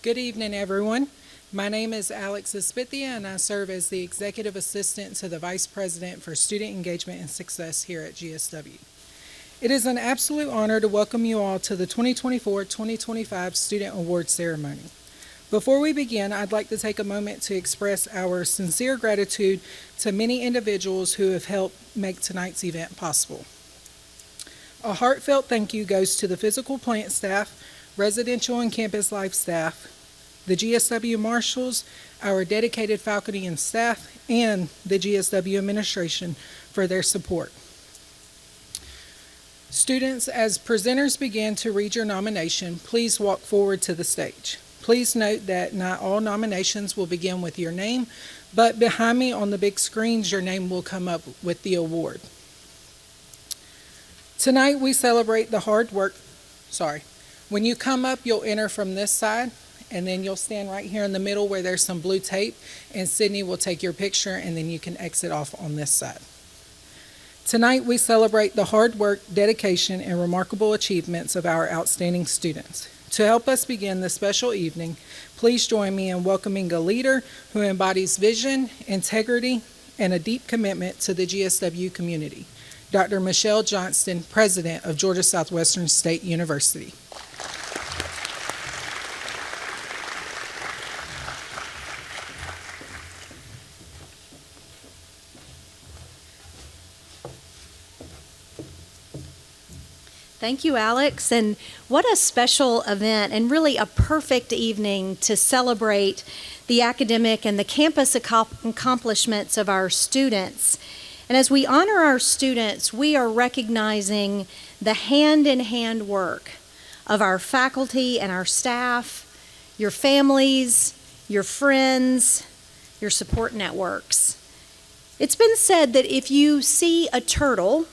Good evening, everyone. My name is Alex Aspithia, and I serve as the Executive Assistant to the Vice President for Student Engagement and Success here at GSW. It is an absolute honor to welcome you all to the 2024-2025 Student Award Ceremony. Before we begin, I'd like to take a moment to express our sincere gratitude to many individuals who have helped make tonight's event possible. A heartfelt thank you goes to the physical plant staff, residential and campus life staff, the GSW marshals, our dedicated faculty and staff, and the GSW administration for their support. Students, as presenters begin to read your nomination, please walk forward to the stage. Please note that not all nominations will begin with your name, but behind me on the big screens, your name will come up with the award. Tonight we celebrate the hard work. When you come up, you'll enter from this side, and then you'll stand right here in the middle where there's some blue tape, and Sydney will take your picture, and then you can exit off on this side. Tonight we celebrate the hard work, dedication, and remarkable achievements of our outstanding students. To help us begin this special evening, please join me in welcoming a leader who embodies vision, integrity, and a deep commitment to the GSW community, Dr. Michelle Johnston, President of Georgia Southwestern State University. Thank you, Alex, and what a special event and really a perfect evening to celebrate the academic and the campus accomplishments of our students. And as we honor our students, we are recognizing the hand-in-hand work of our faculty and our staff, your families, your friends, your support networks. It's been said that if you see a turtle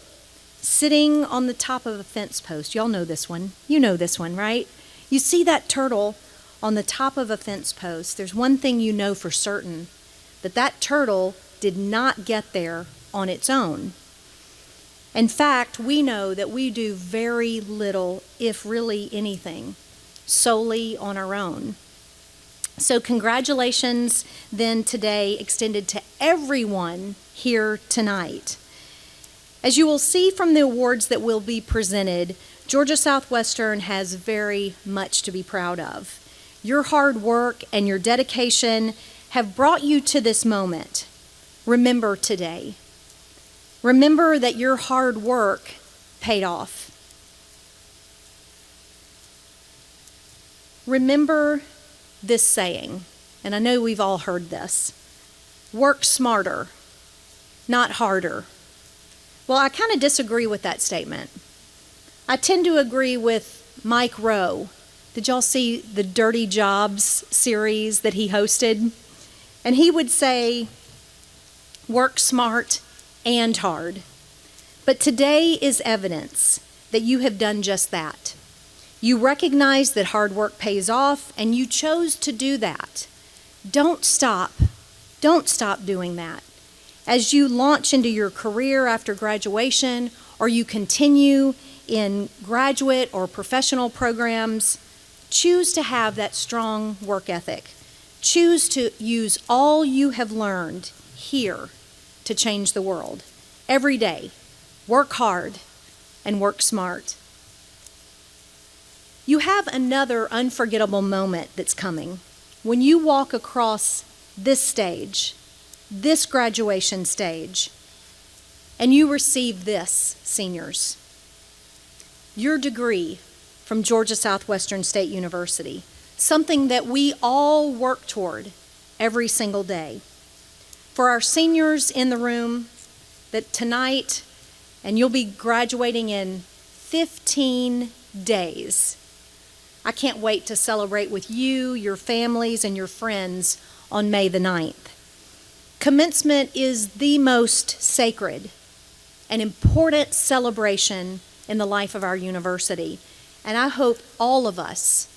sitting on the top of a fence post, y'all know this one. You know this one, right? You see that turtle on the top of a fence post. There's one thing you know for certain, that turtle did not get there on its own. In fact, we know that we do very little, if really anything, solely on our own. So congratulations then today extended to everyone here tonight. As you will see from the awards that will be presented, Georgia Southwestern has very much to be proud of. Your hard work and your dedication have brought you to this moment. Remember today. Remember that your hard work paid off. Remember this saying, and I know we've all heard this: work smarter, not harder. Well, I kind of disagree with that statement. I tend to agree with Mike Rowe. Did y'all see the Dirty Jobs series that he hosted? And he would say, work smart and hard. But today is evidence that you have done just that. You recognize that hard work pays off, and you chose to do that. Don't stop. Don't stop doing that. As you launch into your career after graduation, or you continue in graduate or professional programs, choose to have that strong work ethic. Choose to use all you have learned here to change the world. Every day, work hard and work smart. You have another unforgettable moment that's coming. When you walk across this stage, this graduation stage, and you receive this, seniors, your degree from Georgia Southwestern State University, something that we all work toward every single day. For our seniors in the room, that tonight, and you'll be graduating in 15 days. I can't wait to celebrate with you, your families, and your friends on May the 9th. Commencement is the most sacred and important celebration in the life of our university, and I hope all of us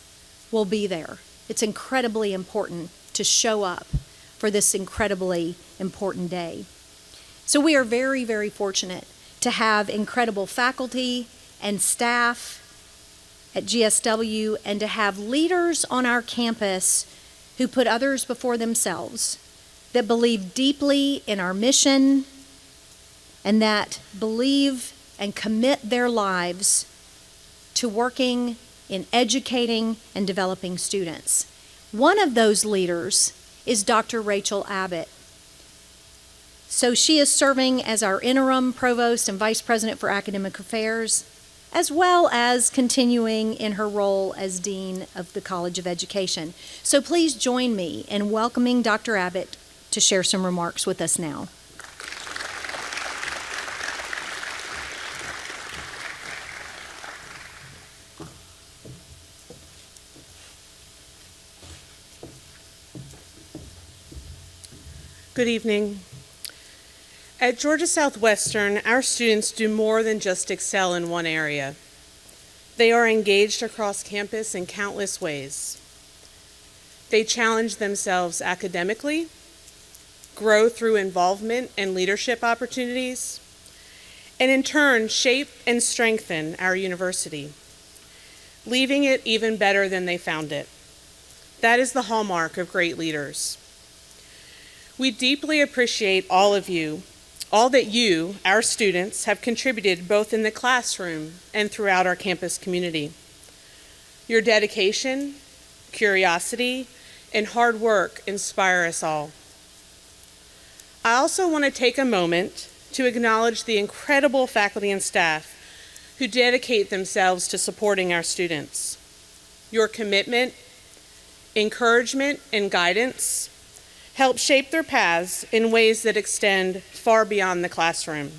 will be there. It's incredibly important to show up for this incredibly important day. So we are very, very fortunate to have incredible faculty and staff at GSW and to have leaders on our campus who put others before themselves, that believe deeply in our mission, and that believe and commit their lives to working in educating and developing students. One of those leaders is Dr. Rachel Abbott. So she is serving as our interim provost and vice president for academic affairs, as well as continuing in her role as dean of the College of Education. So please join me in welcoming Dr. Abbott to share some remarks with us now. Good evening. At Georgia Southwestern, our students do more than just excel in one area. They are engaged across campus in countless ways. They challenge themselves academically, grow through involvement and leadership opportunities, and in turn shape and strengthen our university, leaving it even better than they found it. That is the hallmark of great leaders. We deeply appreciate all that you, our students, have contributed both in the classroom and throughout our campus community. Your dedication, curiosity, and hard work inspire us all. I also want to take a moment to acknowledge the incredible faculty and staff who dedicate themselves to supporting our students. Your commitment, encouragement, and guidance help shape their paths in ways that extend far beyond the classroom.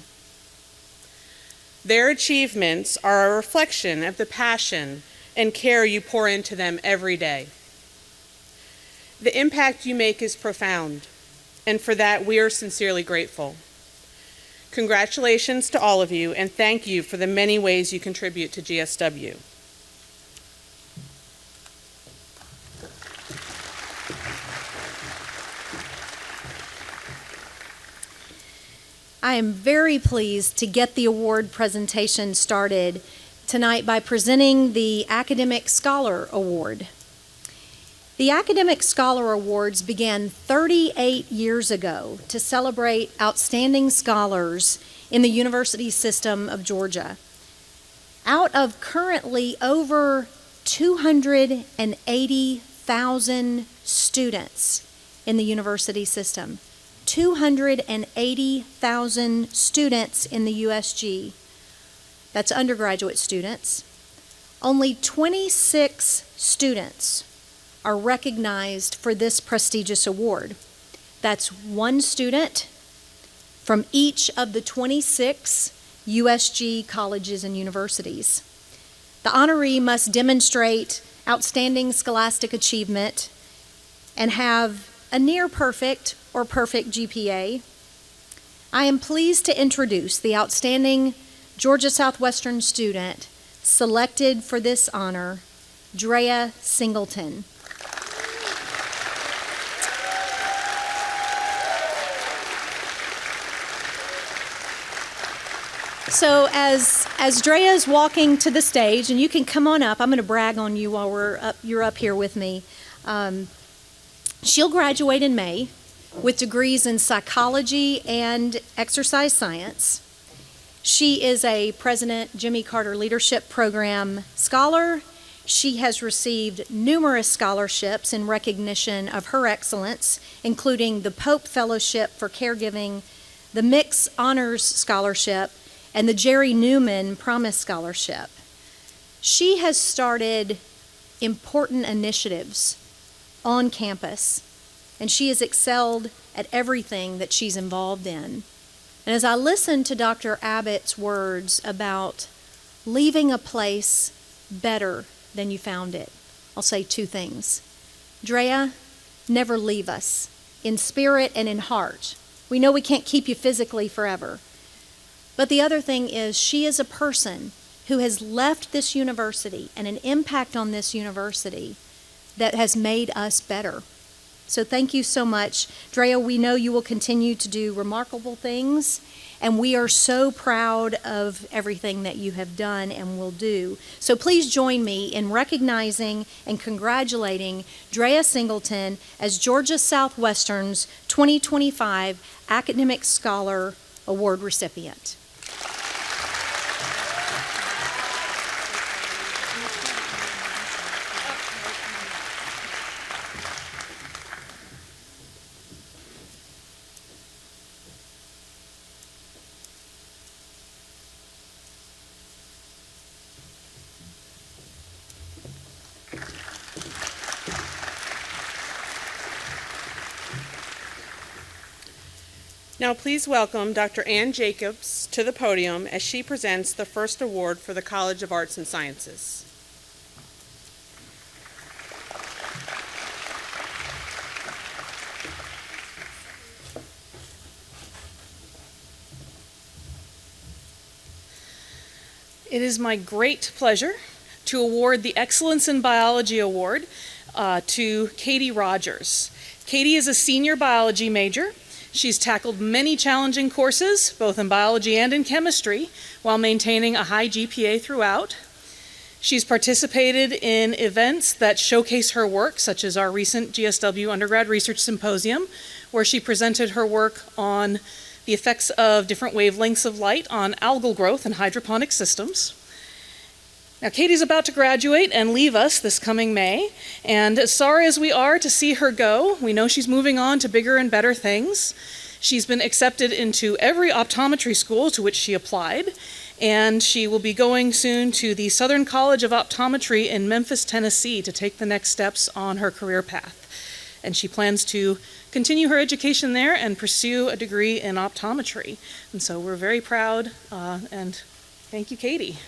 Their achievements are a reflection of the passion and care you pour into them every day. The impact you make is profound, and for that we are sincerely grateful. Congratulations to all of you, and thank you for the many ways you contribute to GSW. I am very pleased to get the award presentation started tonight by presenting the Academic Scholar Award. The Academic Scholar Awards began 38 years ago to celebrate outstanding scholars in the university system of Georgia. Out of currently over 280,000 students in the university system, 280,000 students in the USG. That's undergraduate students. Only 26 students are recognized for this prestigious award. That's one student from each of the 26 USG colleges and universities. The honoree must demonstrate outstanding scholastic achievement and have a near perfect or perfect GPA. I am pleased to introduce the outstanding Georgia Southwestern student selected for this honor, Drea Singleton. So as Drea is walking to the stage, and you can come on up, I'm going to brag on you while you're up here with me. She'll graduate in May with degrees in psychology and exercise science. She is a President Jimmy Carter Leadership Program scholar. She has received numerous scholarships in recognition of her excellence, including the Pope Fellowship for Caregiving, the Mix Honors Scholarship, and the Jerry Newman Promise Scholarship. She has started important initiatives on campus, and she has excelled at everything that she's involved in. And as I listened to Dr. Abbott's words about leaving a place better than you found it, I'll say two things. Drea, never leave us, in spirit and in heart. We know we can't keep you physically forever. But the other thing is, she is a person who has left this university and an impact on this university that has made us better. So thank you so much. Drea, we know you will continue to do remarkable things, And we are so proud of everything that you have done and will do. So please join me in recognizing and congratulating Drea Singleton as Georgia Southwestern's 2025 Academic Scholar Award recipient. Now please welcome Dr. Ann Jacobs to the podium as she presents the first award for the College of Arts and Sciences. It is my great pleasure to award the Excellence in Biology Award to Katie Rogers. Katie is a senior biology major. She's tackled many challenging courses, both in biology and in chemistry, while maintaining a high GPA throughout. She's participated in events that showcase her work, such as our recent GSW Undergrad Research Symposium, where she presented her work on the effects of different wavelengths of light on algal growth and hydroponic systems. Now, Katie's about to graduate and leave us this coming May, and as sorry as we are to see her go, we know she's moving on to bigger and better things. She's been accepted into every optometry school to which she applied, and she will be going soon to the Southern College of Optometry in Memphis, Tennessee to take the next steps on her career path. And she plans to continue her education there and pursue a degree in optometry. And so we're very proud, and thank you, Katie.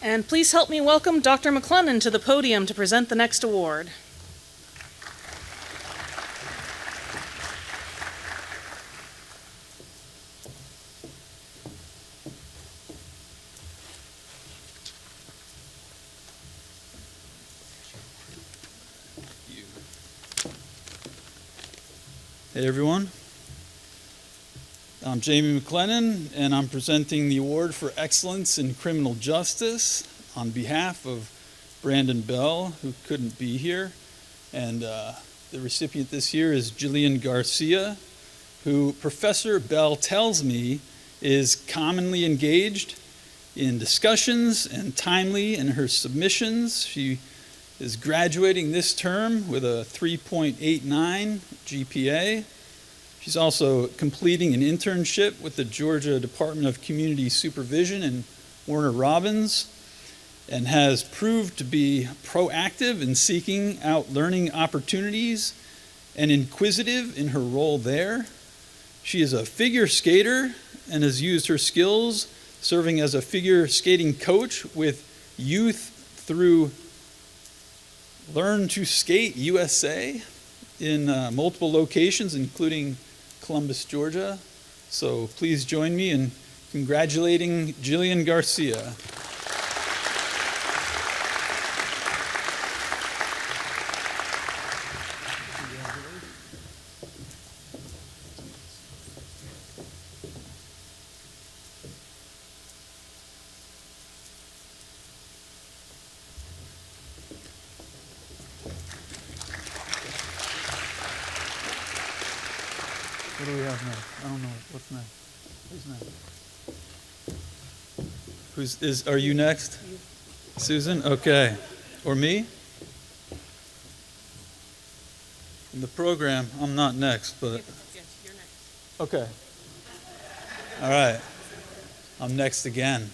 And please help me welcome Dr. McClellan to the podium to present the next award. Hey everyone, I'm Jamie McLennan and I'm presenting the Award for Excellence in Criminal Justice on behalf of Brandon Bell, who couldn't be here. And the recipient this year is Jillian Garcia, who Professor Bell tells me is commonly engaged in discussions and timely in her submissions. She is graduating this term with a 3.89 GPA. She's also completing an internship with the Georgia Department of Community Supervision in Warner Robins and has proved to be proactive in seeking out learning opportunities and inquisitive in her role there. She is a figure skater and has used her skills serving as a figure skating coach with youth through Learn to Skate USA in multiple locations, including Columbus, Georgia. So please join me in congratulating Jillian Garcia. What do we have next? I don't know. What's next? Who's next? Are you next? Susan? Okay. Or me? In the program, I'm not next, but. Yes, you're next. Okay. All right. I'm next again.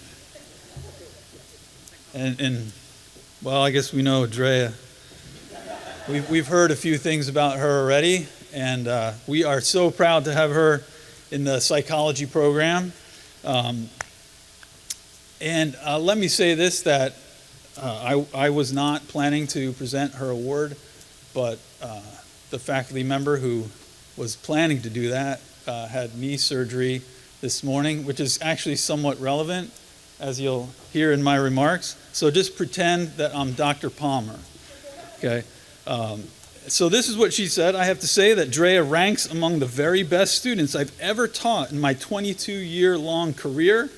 And well, I guess we know Drea. We've heard a few things about her already. And we are so proud to have her in the psychology program. And let me say this, that I was not planning to present her award, but the faculty member who was planning to do that had knee surgery this morning, which is actually somewhat relevant, as you'll hear in my remarks. So just pretend that I'm Dr. Palmer, okay? So this is what she said. I have to say that Drea ranks among the very best students I've ever taught in my 22-year-long career.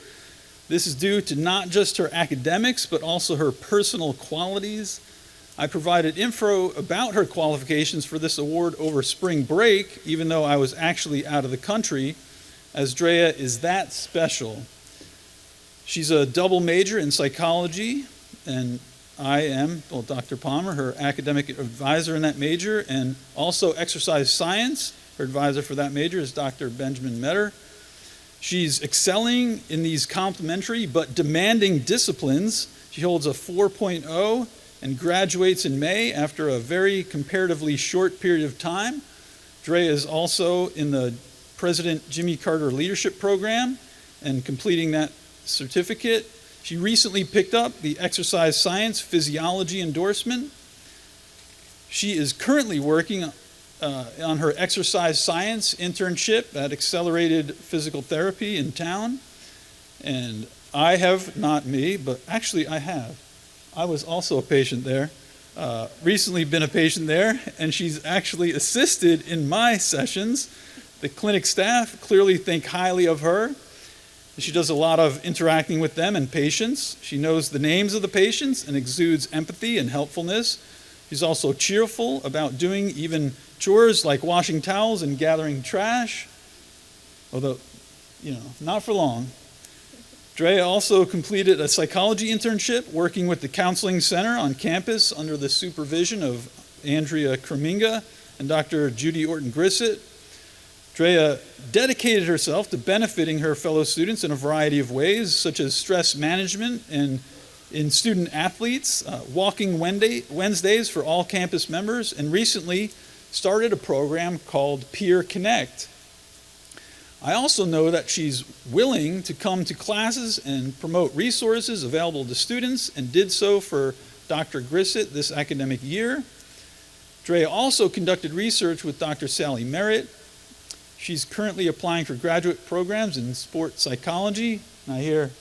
This is due to not just her academics, but also her personal qualities. I provided info about her qualifications for this award over spring break, even though I was actually out of the country, as Drea is that special. She's a double major in psychology, and I am, well, Dr. Palmer, her academic advisor in that major, and also exercise science. Her advisor for that major is Dr. Benjamin Metter. She's excelling in these complementary but demanding disciplines. She holds a 4.0 and graduates in May after a very comparatively short period of time. Drea is also in the President Jimmy Carter Leadership Program and completing that certificate. She recently picked up the exercise science physiology endorsement. She is currently working on her exercise science internship at Accelerated Physical Therapy in town. And I have, not me, but actually I have. I was also a patient there, recently been a patient there, and she's actually assisted in my sessions. The clinic staff clearly think highly of her. She does a lot of interacting with them and patients. She knows the names of the patients and exudes empathy and helpfulness. She's also cheerful about doing even chores like washing towels and gathering trash, although, not for long. Drea also completed a psychology internship working with the Counseling Center on campus under the supervision of Andrea Kreminga and Dr. Judy Orton-Grissett. Drea dedicated herself to benefiting her fellow students in a variety of ways, such as stress management and in student athletes, walking Wednesdays for all campus members, and recently started a program called Peer Connect. I also know that she's willing to come to classes and promote resources available to students, and did so for Dr. Grissett this academic year. Drea also conducted research with Dr. Sally Merritt. She's currently applying for graduate programs in sports psychology. And I hear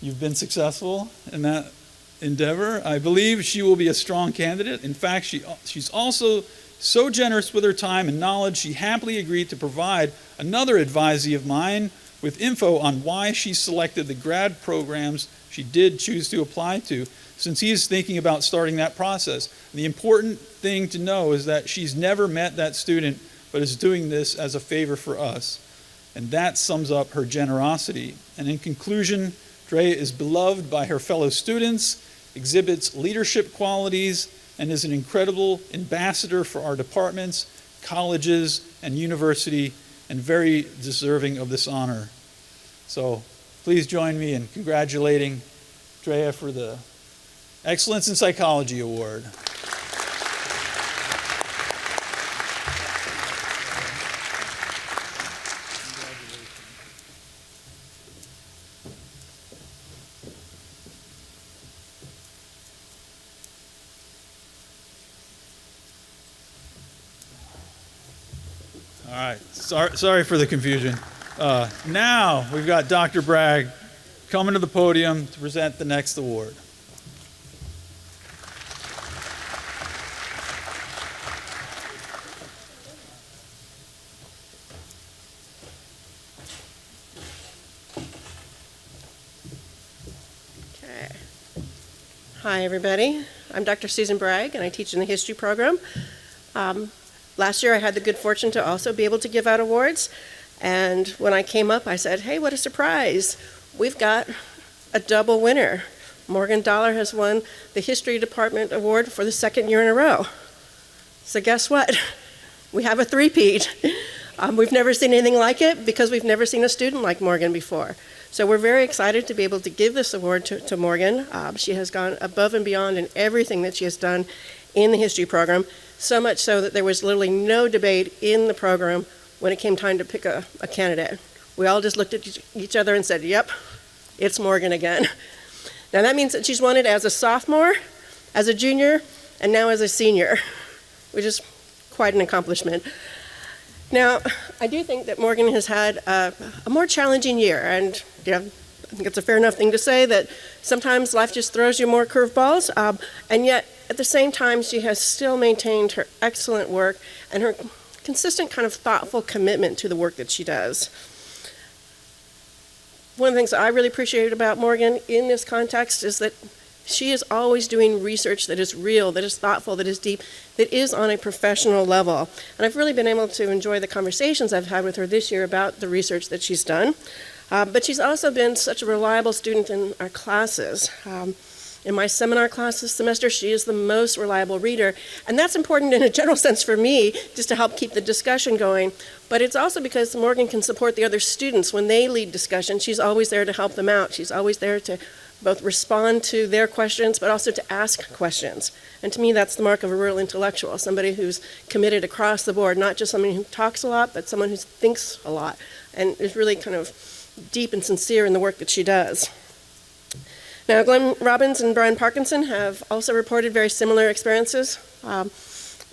you've been successful in that endeavor. I believe she will be a strong candidate. In fact, she's also so generous with her time and knowledge, she happily agreed to provide another advisee of mine with info on why she selected the grad programs she did choose to apply to, since he's thinking about starting that process. The important thing to know is that she's never met that student, but is doing this as a favor for us. And that sums up her generosity. And in conclusion, Drea is beloved by her fellow students, exhibits leadership qualities, and is an incredible ambassador for our departments, colleges, and university, and very deserving of this honor. So please join me in congratulating Drea for the Excellence in Psychology Award. All right, sorry for the confusion. Now we've got Dr. Bragg coming to the podium to present the next award. Okay. Hi, everybody. I'm Dr. Susan Bragg, and I teach in the history program. Last year, I had the good fortune to also be able to give out awards. And when I came up, I said, hey, what a surprise. We've got a double winner. Morgan Dollar has won the History Department Award for the second year in a row. So guess what? We have a three-peat. We've never seen anything like it because we've never seen a student like Morgan before. So we're very excited to be able to give this award to Morgan. She has gone above and beyond in everything that she has done in the history program, so much so that there was literally no debate in the program when it came time to pick a candidate. We all just looked at each other and said, yep, it's Morgan again. Now that means that she's won it as a sophomore, as a junior, and now as a senior, which is quite an accomplishment. Now, I do think that Morgan has had a more challenging year, and I think it's a fair enough thing to say that sometimes life just throws you more curveballs, and yet at the same time she has still maintained her excellent work and her consistent kind of thoughtful commitment to the work that she does. One of the things that I really appreciate about Morgan in this context is that she is always doing research that is real, that is thoughtful, that is deep, that is on a professional level. And I've really been able to enjoy the conversations I've had with her this year about the research that she's done. But she's also been such a reliable student in our classes. In my seminar class this semester, she is the most reliable reader. And that's important in a general sense for me, just to help keep the discussion going. But it's also because Morgan can support the other students when they lead discussion. She's always there to help them out. She's always there to both respond to their questions, but also to ask questions. And to me, that's the mark of a real intellectual, somebody who's committed across the board, not just somebody who talks a lot, but someone who thinks a lot and is really kind of deep and sincere in the work that she does. Now, Glenn Robbins and Brian Parkinson have also reported very similar experiences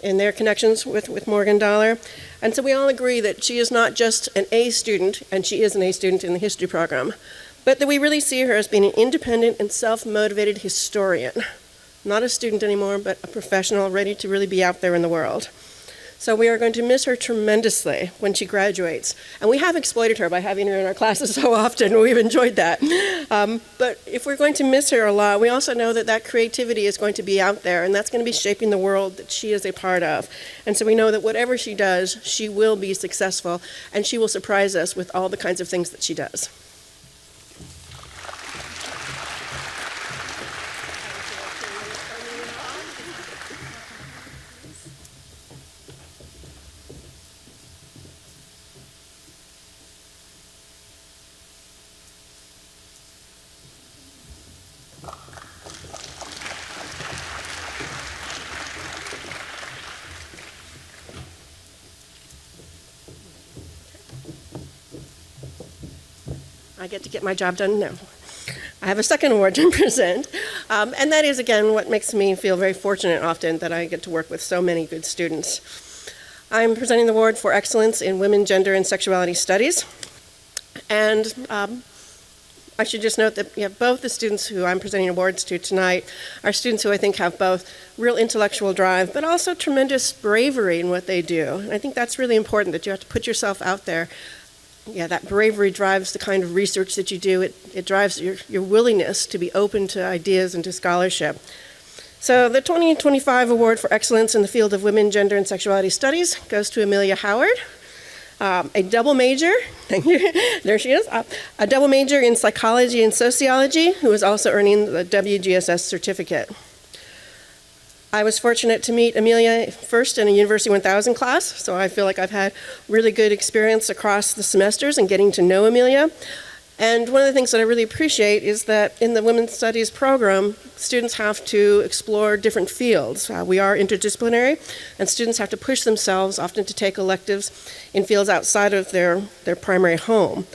in their connections with Morgan Dollar. And so we all agree that she is not just an A student, and she is an A student in the history program, but that we really see her as being an independent and self-motivated historian. Not a student anymore, but a professional ready to really be out there in the world. So we are going to miss her tremendously when she graduates. And we have exploited her by having her in our classes so often. We've enjoyed that. But if we're going to miss her a lot, we also know that that creativity is going to be out there, and that's going to be shaping the world that she is a part of. And so we know that whatever she does, she will be successful, and she will surprise us with all the kinds of things that she does. I get to get my job done now. I have a second award to present, and that is, again, what makes me feel very fortunate often that I get to work with so many good students. I'm presenting the award for excellence in women, gender, and sexuality studies, and I should just note that both the students who I'm presenting awards to tonight are students who I think have both real intellectual drive, but also tremendous bravery in what they do. And I think that's really important, that you have to put yourself out there. Yeah, that bravery drives the kind of research that you do. It drives your willingness to be open to ideas and to scholarship. So the 2025 Award for Excellence in the Field of Women, Gender, and Sexuality Studies goes to Amelia Howard, a double major, thank you, there she is, a double major in psychology and sociology, who is also earning the WGSS certificate. I was fortunate to meet Amelia first in a University 1000 class, so I feel like I've had really good experience across the semesters in getting to know Amelia. And one of the things that I really appreciate is that in the Women's Studies program, students have to explore different fields. We are interdisciplinary, and students have to push themselves often to take electives in fields outside of their primary home.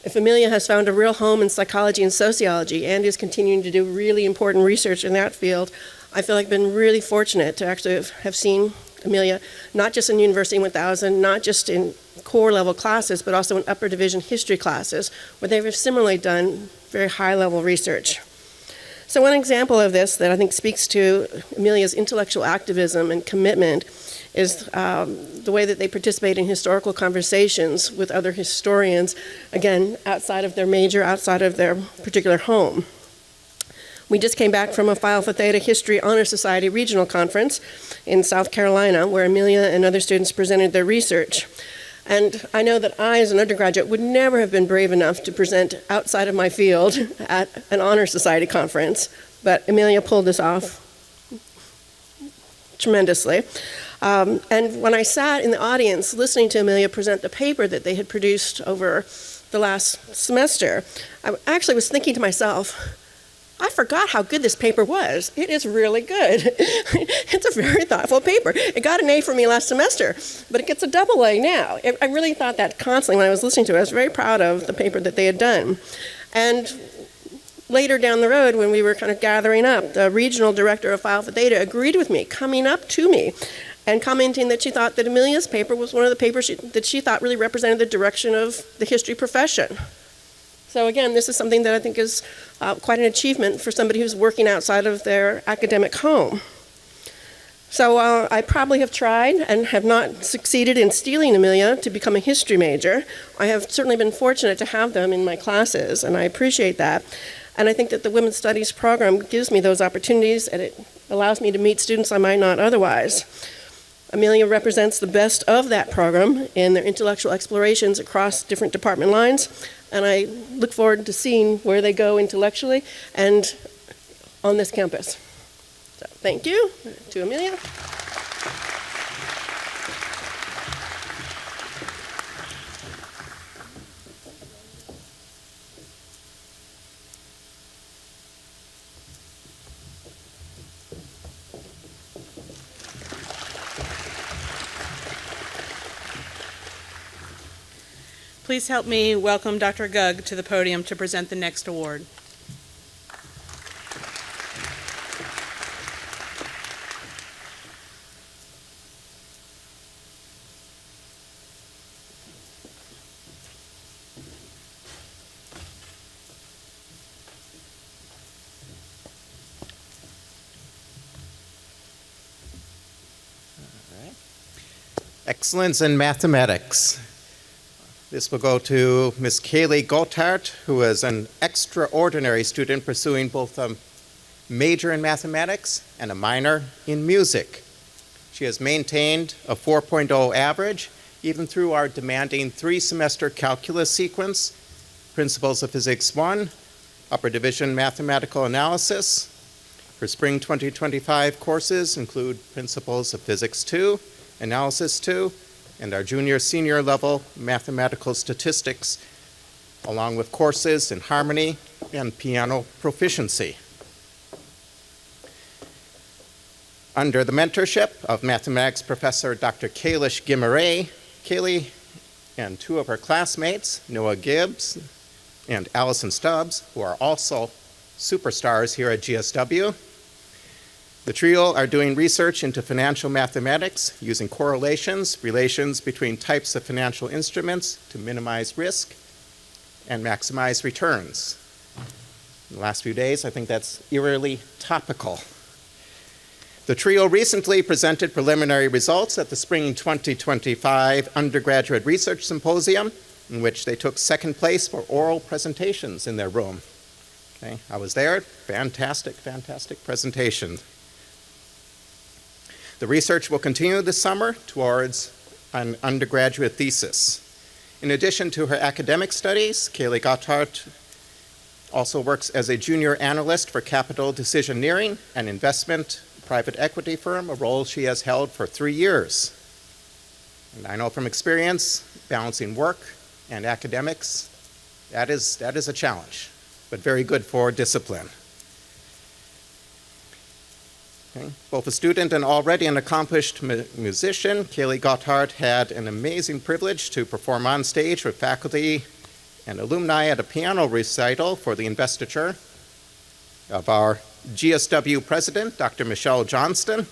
If Amelia has found a real home in psychology and sociology and is continuing to do really important research in that field, I feel like I've been really fortunate to actually have seen Amelia, not just in University 1000, not just in core level classes, but also in upper division history classes, where they've similarly done very high level research. So one example of this that I think speaks to Amelia's intellectual activism and commitment is the way that they participate in historical conversations with other historians, again, outside of their major, outside of their particular home. We just came back from a Phi Alpha Theta History Honor Society regional conference in South Carolina, where Amelia and other students presented their research. And I know that I, as an undergraduate, would never have been brave enough to present outside of my field at an Honor Society conference, but Amelia pulled this off tremendously. And when I sat in the audience listening to Amelia present the paper that they had produced over the last semester, I actually was thinking to myself, I forgot how good this paper was. It is really good. It's a very thoughtful paper. It got an A for me last semester, but it gets a double A now. I really thought that constantly when I was listening to it. I was very proud of the paper that they had done. And later down the road, when we were kind of gathering up, the regional director of Phi Alpha Theta agreed with me, coming up to me and commenting that she thought that Amelia's paper was one of the papers that she thought really represented the direction of the history profession. So again, this is something that I think is quite an achievement for somebody who's working outside of their academic home. So I probably have tried and have not succeeded in stealing Amelia to become a history major. I have certainly been fortunate to have them in my classes, and I appreciate that. And I think that the Women's Studies program gives me those opportunities, and it allows me to meet students I might not otherwise. Amelia represents the best of that program in their intellectual explorations across different department lines, and I look forward to seeing where they go intellectually and on this campus. So thank you to Amelia. Please help me welcome Dr. Gugg to the podium to present the next award. Excellence in Mathematics. This will go to Ms. Kaylee Gotthard, who is an extraordinary student pursuing both a major in mathematics and a minor in music. She has maintained a 4.0 average even through our demanding 3-semester calculus sequence, Principles of Physics 1, Upper Division Mathematical Analysis. Her spring 2025 courses include Principles of Physics 2, Analysis 2, and our junior-senior level mathematical statistics, along with courses in harmony and piano proficiency. Under the mentorship of mathematics professor Dr. Kalish Gimeray, Kaylee and 2 of her classmates, Noah Gibbs and Allison Stubbs, who are also superstars here at GSW, the trio are doing research into financial mathematics using correlations, relations between types of financial instruments to minimize risk and maximize returns. In the last few days, I think that's eerily topical. The trio recently presented preliminary results at the Spring 2025 Undergraduate Research Symposium, in which they took second place for oral presentations in their room. Okay, I was there. Fantastic, fantastic presentation. The research will continue this summer towards an undergraduate thesis. In addition to her academic studies, Kaylee Gotthard also works as a junior analyst for capital decisioneering and investment private equity firm, a role she has held for 3 years. And I know from experience, balancing work and academics, that is a challenge, but very good for discipline. Okay. Both a student and already an accomplished musician, Kaylee Gotthard had an amazing privilege to perform on stage with faculty and alumni at a piano recital for the investiture of our GSW president, Dr. Michelle Johnston.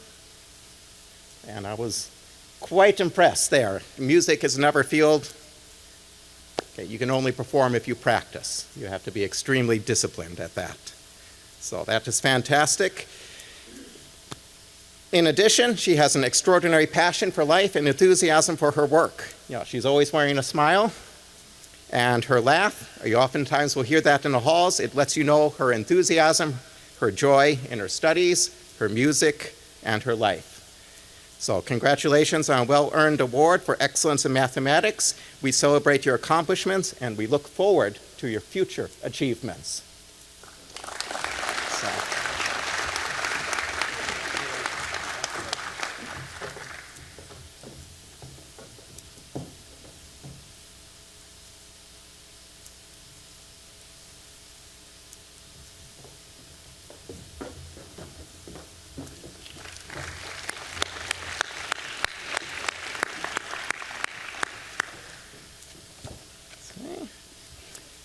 And I was quite impressed there. Music is another field. Okay, you can only perform if you practice. You have to be extremely disciplined at that. So that is fantastic. In addition, she has an extraordinary passion for life and enthusiasm for her work. You know, she's always wearing a smile, and her laugh, you oftentimes will hear that in the halls. It lets you know her enthusiasm, her joy in her studies, her music, and her life. So congratulations on a well-earned award for excellence in mathematics. We celebrate your accomplishments, and we look forward to your future achievements.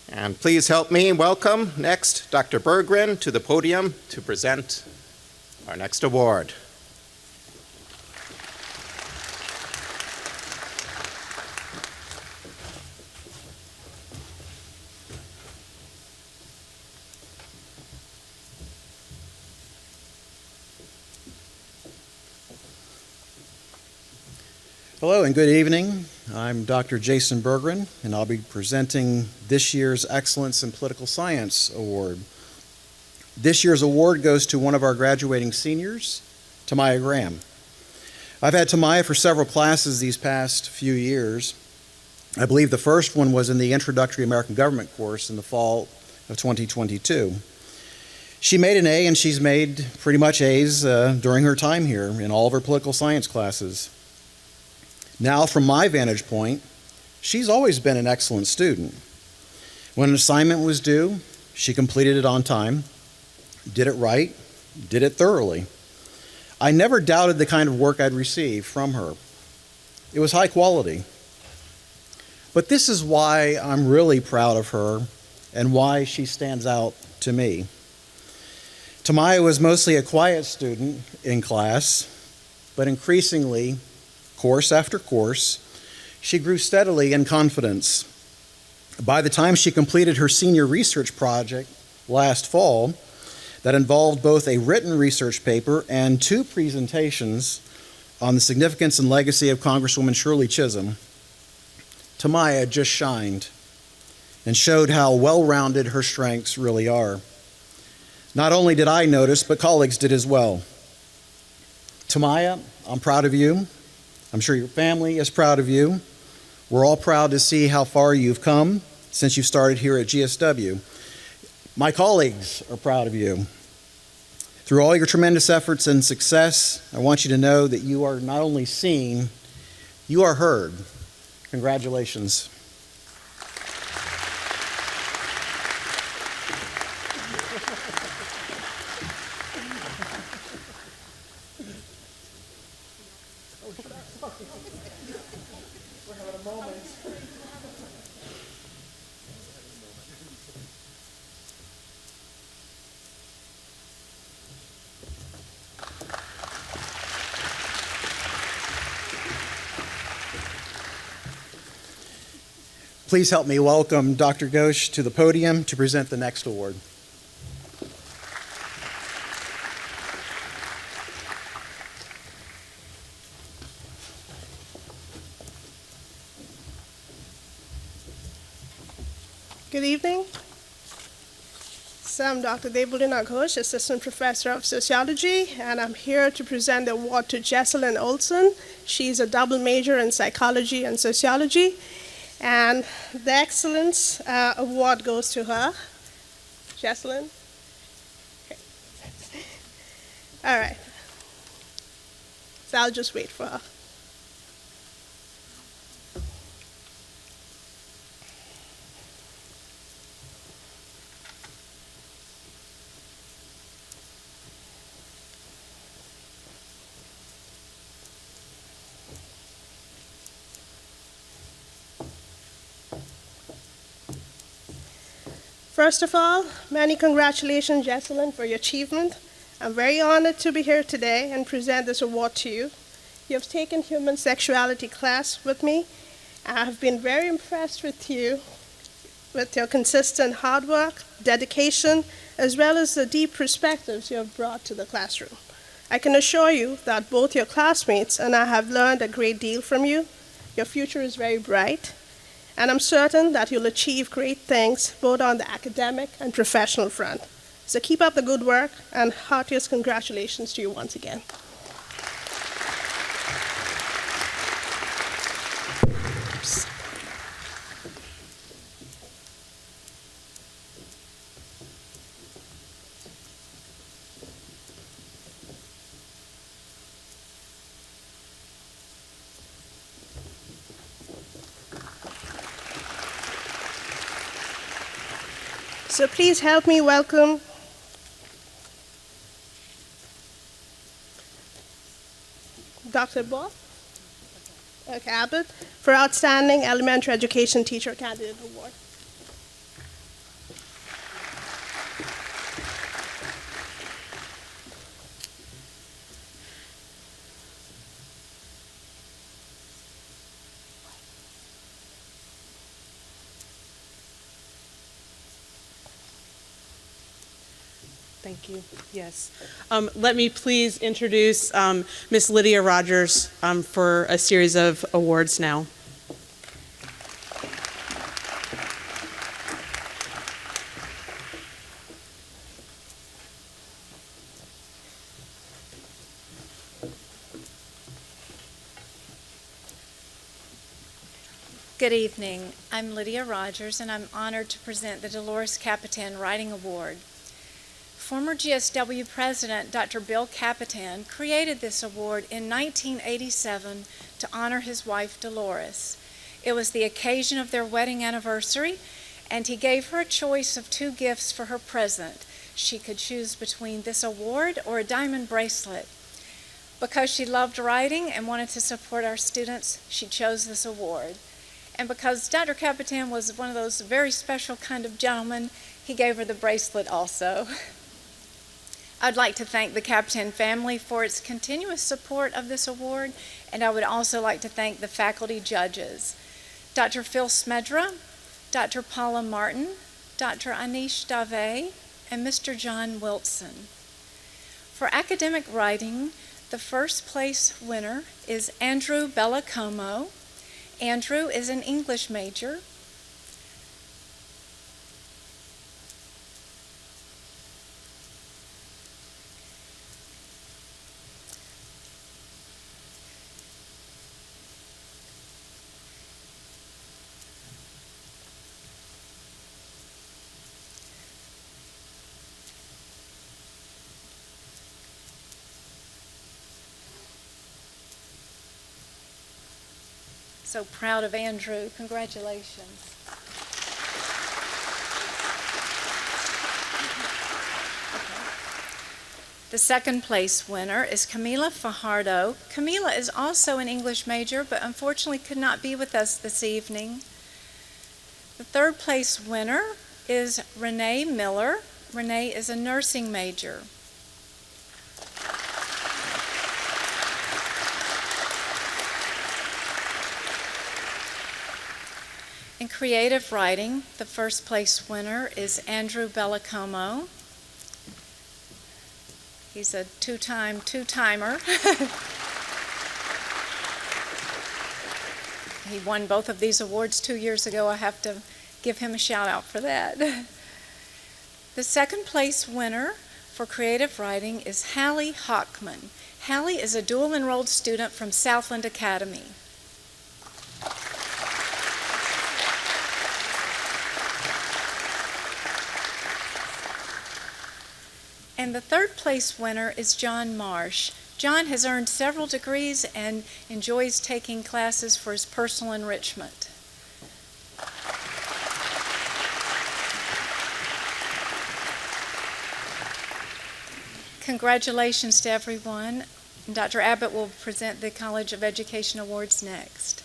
And please help me welcome next Dr. Berggren to the podium to present our next award. Hello and good evening. I'm Dr. Jason Bergren, and I'll be presenting this year's Excellence in Political Science Award. This year's award goes to one of our graduating seniors, Tamaya Graham. I've had Tamaya for several classes these past few years. I believe the first one was in the Introductory American Government course in the fall of 2022. She made an A, and she's made pretty much A's during her time here in all of her political science classes. Now, from my vantage point, she's always been an excellent student. When an assignment was due, she completed it on time, did it right, did it thoroughly. I never doubted the kind of work I'd receive from her. It was high quality. But this is why I'm really proud of her and why she stands out to me. Tamaya was mostly a quiet student in class, but increasingly, course after course, she grew steadily in confidence. By the time she completed her senior research project last fall, that involved both a written research paper and 2 presentations on the significance and legacy of Congresswoman Shirley Chisholm, Tamaya just shined and showed how well-rounded her strengths really are. Not only did I notice, but colleagues did as well. Tamaya, I'm proud of you. I'm sure your family is proud of you. We're all proud to see how far you've come since you started here at GSW. My colleagues are proud of you. Through all your tremendous efforts and success, I want you to know that you are not only seen, you are heard. Congratulations. Please help me welcome Dr. Ghosh to the podium to present the next award. Good evening. So I'm Dr. Debulina Ghosh, Assistant Professor of Sociology, and I'm here to present the award to Jesselyn Olson. She's a double major in psychology and sociology, and the Excellence Award goes to her. Jesselyn? Okay. All right. So I'll just wait for her. First of all, many congratulations, Jesselyn, for your achievement. I'm very honored to be here today and present this award to you. You have taken human sexuality class with me. I have been very impressed with you, with your consistent hard work, dedication, as well as the deep perspectives you have brought to the classroom. I can assure you that both your classmates and I have learned a great deal from you. Your future is very bright, and I'm certain that you'll achieve great things both on the academic and professional front. So keep up the good work, and heartiest congratulations to you once again. So please help me welcome Dr. Bob Abbott for Outstanding Elementary Education Teacher Candidate Award. Thank you. Yes. Let me please introduce Miss Lydia Rogers for a series of awards now. Good evening. I'm Lydia Rogers, and I'm honored to present the Dolores Capitan Writing Award. Former GSW President Dr. Bill Capitan created this award in 1987 to honor his wife Dolores. It was the occasion of their wedding anniversary, and he gave her a choice of 2 gifts for her present. She could choose between this award or a diamond bracelet. Because she loved writing and wanted to support our students, she chose this award. And because Dr. Capitan was one of those very special kind of gentlemen, he gave her the bracelet also. I'd like to thank the Capitan family for its continuous support of this award, and I would also like to thank the faculty judges, Dr. Phil Smedra, Dr. Paula Martin, Dr. Anish Dave, and Mr. John Wilson. For academic writing, the first place winner is Andrew Bellacomo. Andrew is an English major. So proud of Andrew. Congratulations. The second place winner is Camila Fajardo. Camila is also an English major, but unfortunately could not be with us this evening. The third place winner is Renee Miller. Renee is a nursing major. In creative writing, the first place winner is Andrew Bellacomo. He's a two-timer. He won both of these awards 2 years ago. I have to give him a shout out for that. The second place winner for creative writing is Hallie Hockman. Hallie is a dual enrolled student from Southland Academy. And the third place winner is John Marsh. John has earned several degrees and enjoys taking classes for his personal enrichment. Congratulations to everyone. Dr. Abbott will present the College of Education Awards next.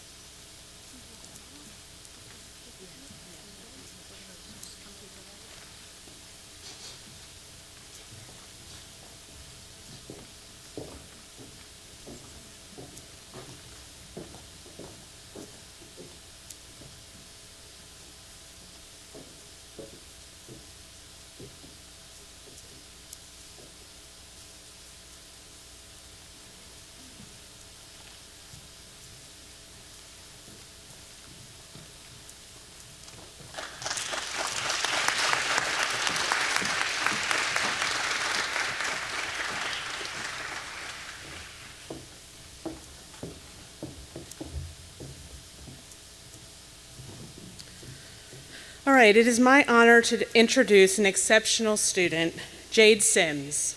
All right, it is my honor to introduce an exceptional student, Jade Sims.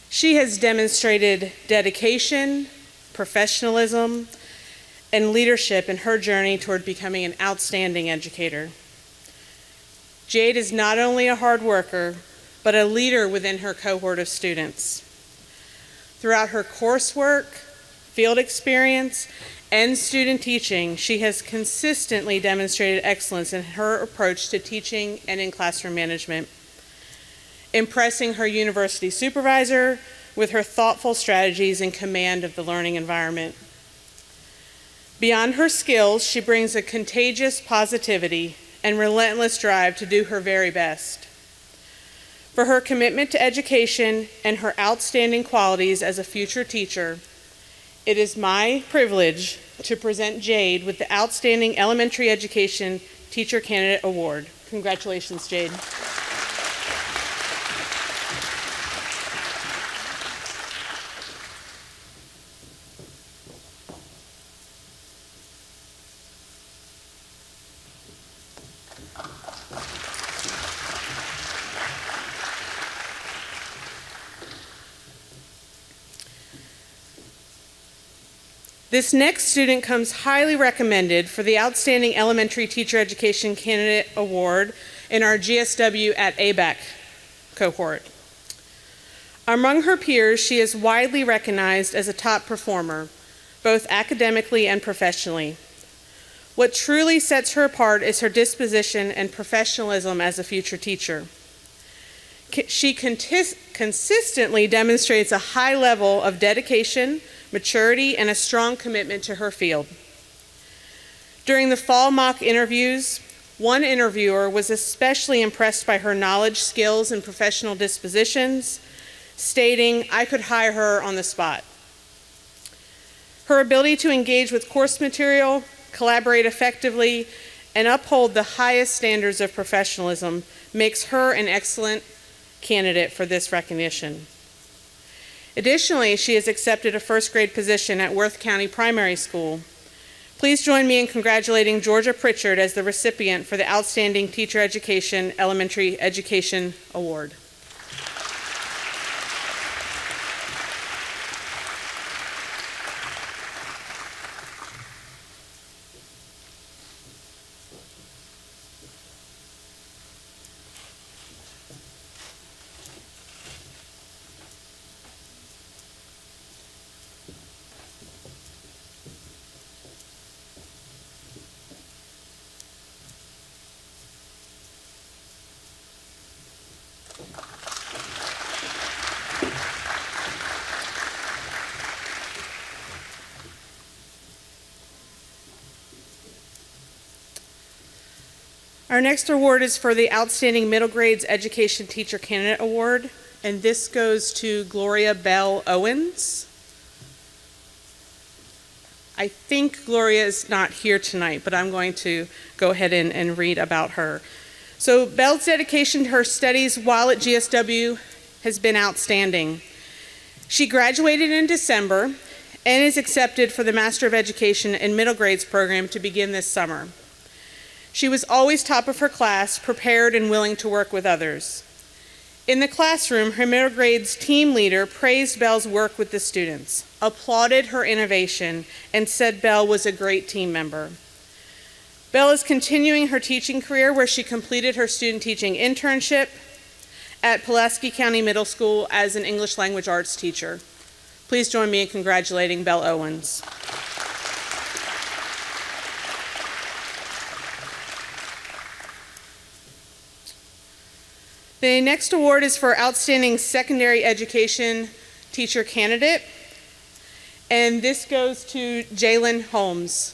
She has demonstrated dedication, professionalism, and leadership in her journey toward becoming an outstanding educator. Jade is not only a hard worker, but a leader within her cohort of students. Throughout her coursework, field experience, and student teaching, she has consistently demonstrated excellence in her approach to teaching and in classroom management, impressing her university supervisor with her thoughtful strategies and command of the learning environment. Beyond her skills, she brings a contagious positivity and relentless drive to do her very best. For her commitment to education and her outstanding qualities as a future teacher, it is my privilege to present Jade with the Outstanding Elementary Education Teacher Candidate Award. Congratulations, Jade. This next student comes highly recommended for the Outstanding Elementary Teacher Education Candidate Award in our GSW at ABAC cohort. Among her peers, she is widely recognized as a top performer, both academically and professionally. What truly sets her apart is her disposition and professionalism as a future teacher. She consistently demonstrates a high level of dedication, maturity, and a strong commitment to her field. During the fall mock interviews, one interviewer was especially impressed by her knowledge, skills, and professional dispositions, stating, "I could hire her on the spot." Her ability to engage with course material, collaborate effectively, and uphold the highest standards of professionalism makes her an excellent candidate for this recognition. Additionally, she has accepted a first grade position at Worth County Primary School. Please join me in congratulating Georgia Pritchard as the recipient for the Outstanding Teacher Education Elementary Education Award. Our next award is for the Outstanding Middle Grades Education Teacher Candidate Award, and this goes to Gloria Bell Owens. I think Gloria is not here tonight, but I'm going to go ahead and read about her. So Bell's dedication to her studies while at GSW has been outstanding. She graduated in December and is accepted for the Master of Education in Middle Grades program to begin this summer. She was always top of her class, prepared and willing to work with others. In the classroom, her middle grades team leader praised Bell's work with the students, applauded her innovation, and said Bell was a great team member. Bell is continuing her teaching career where she completed her student teaching internship at Pulaski County Middle School as an English language arts teacher. Please join me in congratulating Bell Owens. The next award is for Outstanding Secondary Education Teacher Candidate, and this goes to Jalen Holmes.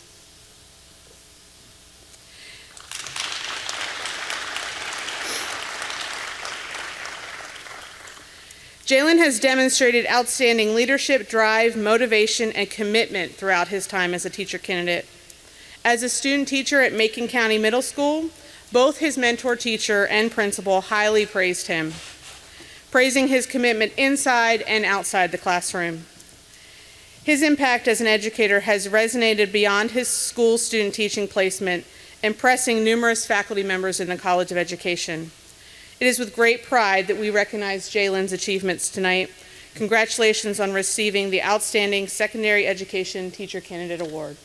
Jalen has demonstrated outstanding leadership, drive, motivation, and commitment throughout his time as a teacher candidate. As a student teacher at Macon County Middle School, both his mentor teacher and principal highly praised him, praising his commitment inside and outside the classroom. His impact as an educator has resonated beyond his school student teaching placement, impressing numerous faculty members in the College of Education. It is with great pride that we recognize Jalen's achievements tonight. Congratulations on receiving the Outstanding Secondary Education Teacher Candidate Award.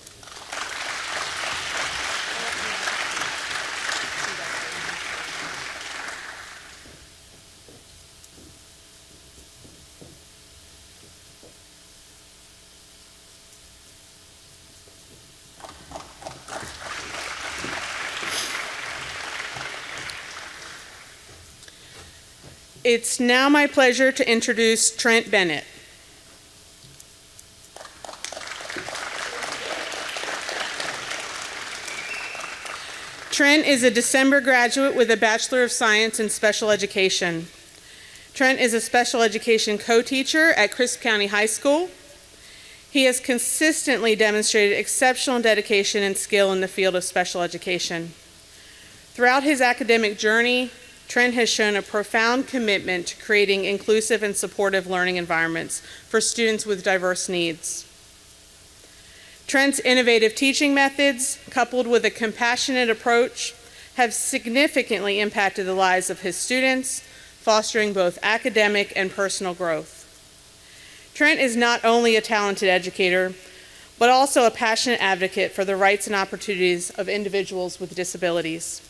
It's now my pleasure to introduce Trent Bennett. Trent is a December graduate with a Bachelor of Science in Special Education. Trent is a special education co-teacher at Crisp County High School. He has consistently demonstrated exceptional dedication and skill in the field of special education. Throughout his academic journey, Trent has shown a profound commitment to creating inclusive and supportive learning environments for students with diverse needs. Trent's innovative teaching methods, coupled with a compassionate approach, have significantly impacted the lives of his students, fostering both academic and personal growth. Trent is not only a talented educator, but also a passionate advocate for the rights and opportunities of individuals with disabilities.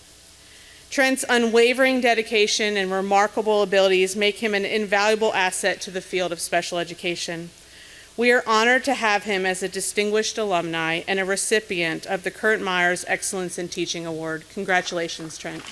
Trent's unwavering dedication and remarkable abilities make him an invaluable asset to the field of special education. We are honored to have him as a distinguished alumni and a recipient of the Kurt Myers Excellence in Teaching Award. Congratulations, Trent.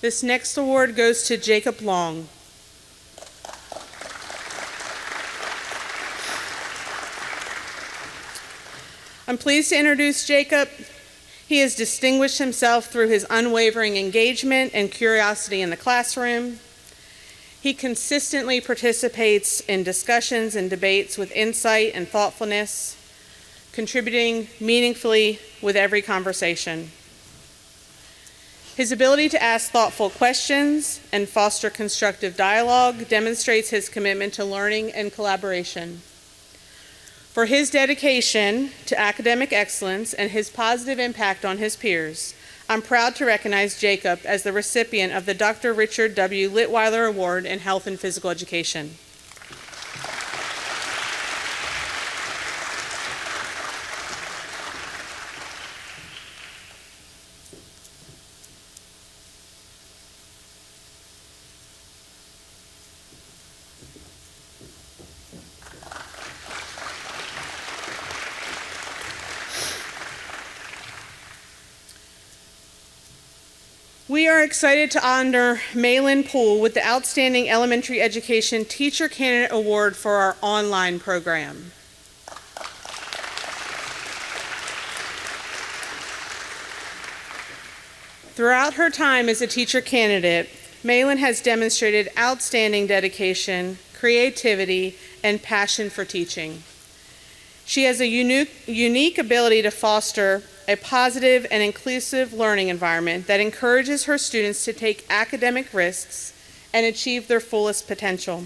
This next award goes to Jacob Long. I'm pleased to introduce Jacob. He has distinguished himself through his unwavering engagement and curiosity in the classroom. He consistently participates in discussions and debates with insight and thoughtfulness, contributing meaningfully with every conversation. His ability to ask thoughtful questions and foster constructive dialogue demonstrates his commitment to learning and collaboration. For his dedication to academic excellence and his positive impact on his peers, I'm proud to recognize Jacob as the recipient of the Dr. Richard W. Litweiler Award in Health and Physical Education. We are excited to honor Malin Poole with the Outstanding Elementary Education Teacher Candidate Award for our online program. Throughout her time as a teacher candidate, Malin has demonstrated outstanding dedication, creativity, and passion for teaching. She has a unique ability to foster a positive and inclusive learning environment that encourages her students to take academic risks and achieve their fullest potential.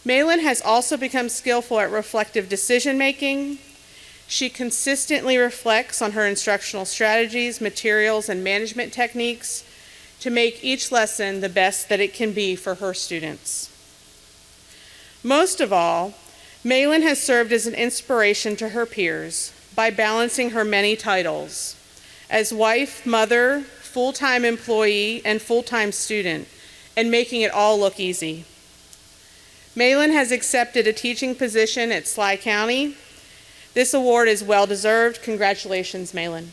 Malin has also become skillful at reflective decision-making. She consistently reflects on her instructional strategies, materials, and management techniques to make each lesson the best that it can be for her students. Most of all, Malin has served as an inspiration to her peers by balancing her many titles as wife, mother, full-time employee, and full-time student, and making it all look easy. Malin has accepted a teaching position at Sly County. This award is well-deserved. Congratulations, Malin.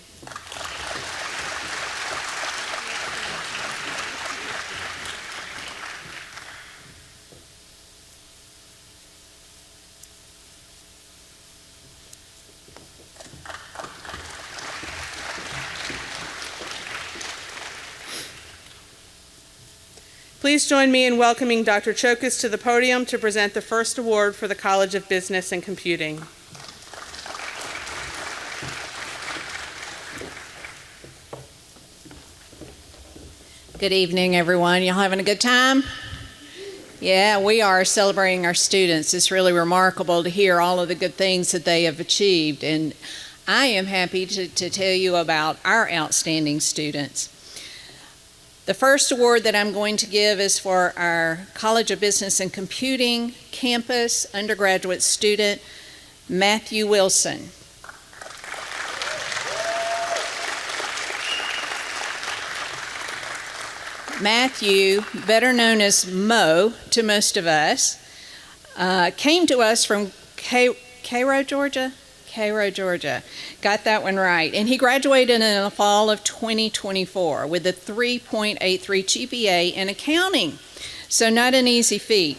Please join me in welcoming Dr. Chokas to the podium to present the first award for the College of Business and Computing. Good evening, everyone. Y'all having a good time? Yeah, we are celebrating our students. It's really remarkable to hear all of the good things that they have achieved, and I am happy to tell you about our outstanding students. The first award that I'm going to give is for our College of Business and Computing campus undergraduate student, Matthew Wilson. Matthew, better known as Mo to most of us, came to us from Cairo, Georgia. Cairo, Georgia. Got that one right. And he graduated in the fall of 2024 with a 3.83 GPA in accounting. So not an easy feat.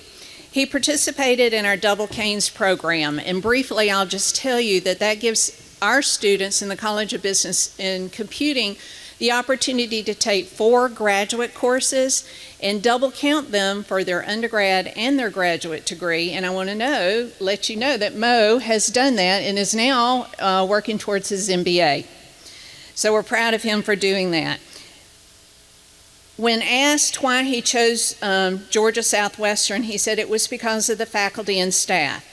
He participated in our Double Canes program, and briefly I'll just tell you that gives our students in the College of Business and Computing the opportunity to take 4 graduate courses and double count them for their undergrad and their graduate degree. And I want to let you know that Mo has done that and is now working towards his MBA. So we're proud of him for doing that. When asked why he chose Georgia Southwestern, he said it was because of the faculty and staff.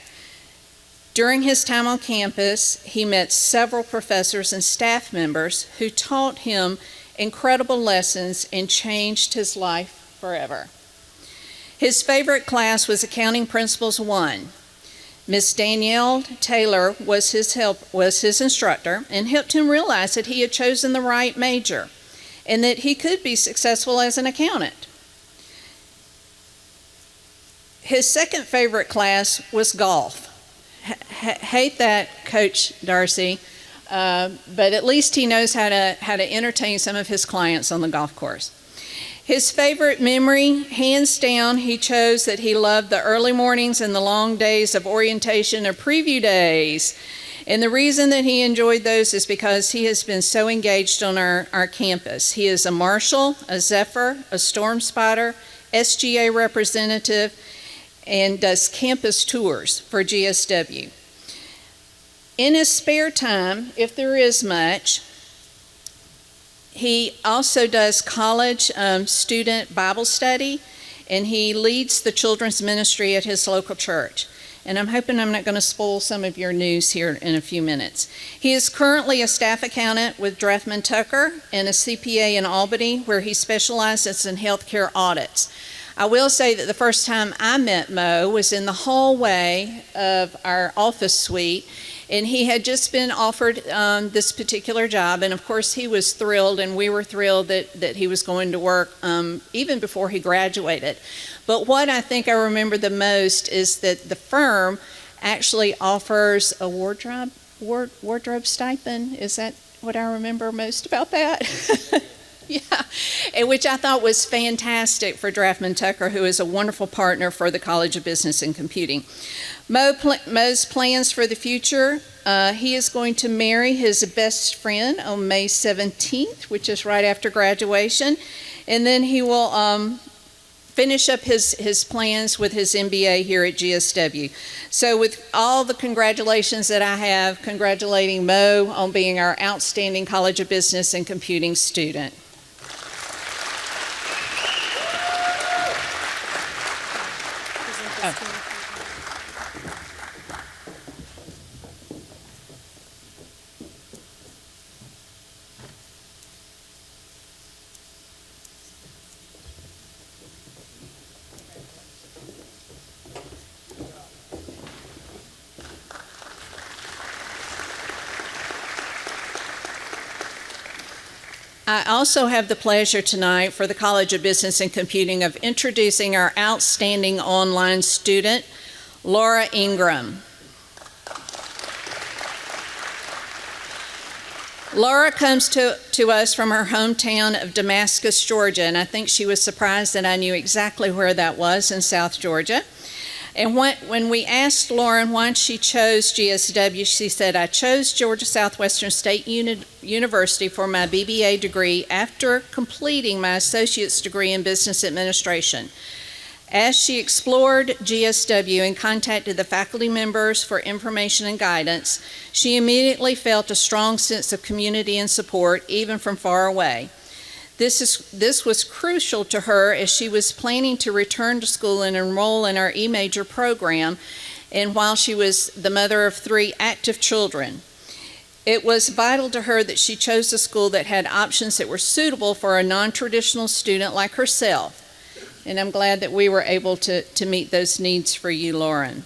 During his time on campus, he met several professors and staff members who taught him incredible lessons and changed his life forever. His favorite class was Accounting Principles 1. Miss Danielle Taylor was his instructor and helped him realize that he had chosen the right major and that he could be successful as an accountant. His second favorite class was golf. Hate that, Coach Darcy, but at least he knows how to entertain some of his clients on the golf course. His favorite memory, hands down, he chose that he loved the early mornings and the long days of orientation or preview days. And the reason that he enjoyed those is because he has been so engaged on our campus. He is a marshal, a Zephyr, a storm spotter, SGA representative, and does campus tours for GSW. In his spare time, if there is much, he also does college student Bible study, and he leads the children's ministry at his local church. And I'm hoping I'm not going to spoil some of your news here in a few minutes. He is currently a staff accountant with Drethman Tucker and a CPA in Albany, where he specializes in healthcare audits. I will say that the first time I met Mo was in the hallway of our office suite, and he had just been offered this particular job, and of course he was thrilled, and we were thrilled that he was going to work even before he graduated. But what I think I remember the most is that the firm actually offers a wardrobe stipend. Is that what I remember most about that? Yeah, and which I thought was fantastic for Drethman Tucker, who is a wonderful partner for the College of Business and Computing. Mo's plans for the future, he is going to marry his best friend on May 17th, which is right after graduation, and then he will finish up his plans with his MBA here at GSW. So with all the congratulations that I have, congratulating Mo on being our outstanding College of Business and Computing student. I also have the pleasure tonight for the College of Business and Computing of introducing our outstanding online student, Laura Ingram. Laura comes to us from her hometown of Damascus, Georgia, and I think she was surprised that I knew exactly where that was in South Georgia. And when we asked Lauren why she chose GSW, she said, "I chose Georgia Southwestern State University for my BBA degree after completing my associate's degree in business administration. As she explored GSW and contacted the faculty members for information and guidance, she immediately felt a strong sense of community and support, even from far away. This was crucial to her as she was planning to return to school and enroll in our E-Major program, and while she was the mother of 3 active children. It was vital to her that she chose a school that had options that were suitable for a non-traditional student like herself. And I'm glad that we were able to meet those needs for you, Lauren.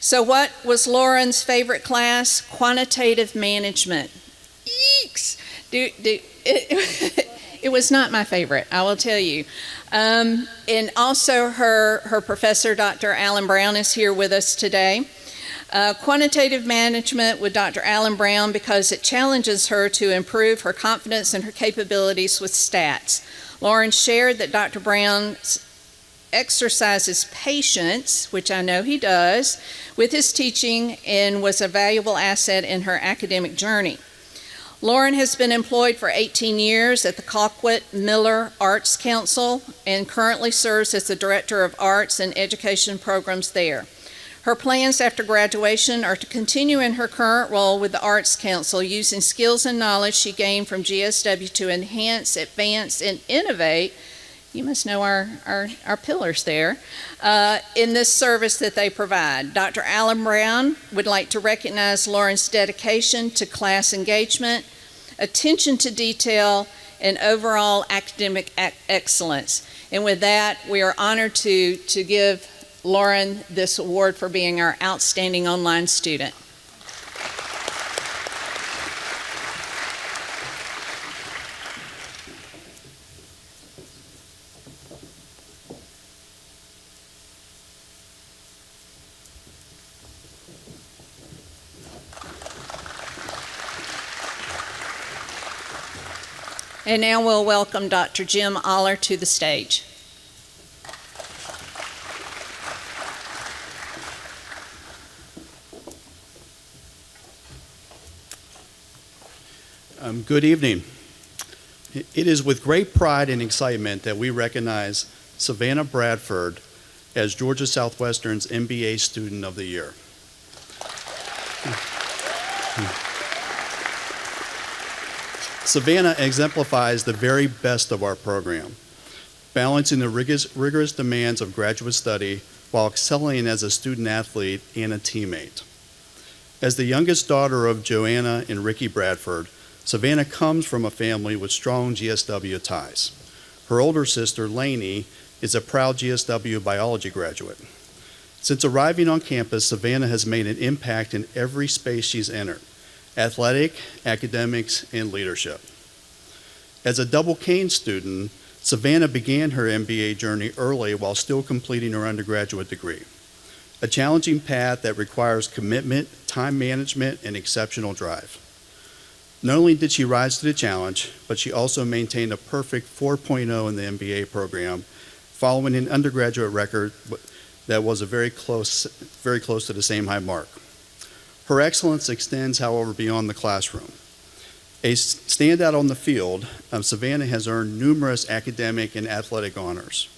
So what was Lauren's favorite class? Quantitative management. Eeks! It was not my favorite, I will tell you. And also her professor, Dr. Alan Brown, is here with us today. Quantitative management with Dr. Allen Brown because it challenges her to improve her confidence and her capabilities with stats. Lauren shared that Dr. Brown exercises patience, which I know he does, with his teaching and was a valuable asset in her academic journey. Lauren has been employed for 18 years at the Colquitt Miller Arts Council and currently serves as the Director of Arts and Education Programs there. Her plans after graduation are to continue in her current role with the Arts Council, using skills and knowledge she gained from GSW to enhance, advance, and innovate. You must know our pillars there, in this service that they provide. Dr. Allen Brown would like to recognize Lauren's dedication to class engagement, attention to detail, and overall academic excellence. And with that, we are honored to give Lauren this award for being our outstanding online student. And now we'll welcome Dr. Jim Aller to the stage. Good evening. It is with great pride and excitement that we recognize Savannah Bradford as Georgia Southwestern's MBA Student of the Year. Savannah exemplifies the very best of our program, balancing the rigorous demands of graduate study while excelling as a student athlete and a teammate. As the youngest daughter of Joanna and Ricky Bradford, Savannah comes from a family with strong GSW ties. Her older sister, Lainey, is a proud GSW biology graduate. Since arriving on campus, Savannah has made an impact in every space she's entered: athletic, academics, and leadership. As a double Kane student, Savannah began her MBA journey early while still completing her undergraduate degree, a challenging path that requires commitment, time management, and exceptional drive. Not only did she rise to the challenge, but she also maintained a perfect 4.0 in the MBA program, following an undergraduate record that was very close to the same high mark. Her excellence extends, however, beyond the classroom. A standout on the field, Savannah has earned numerous academic and athletic honors: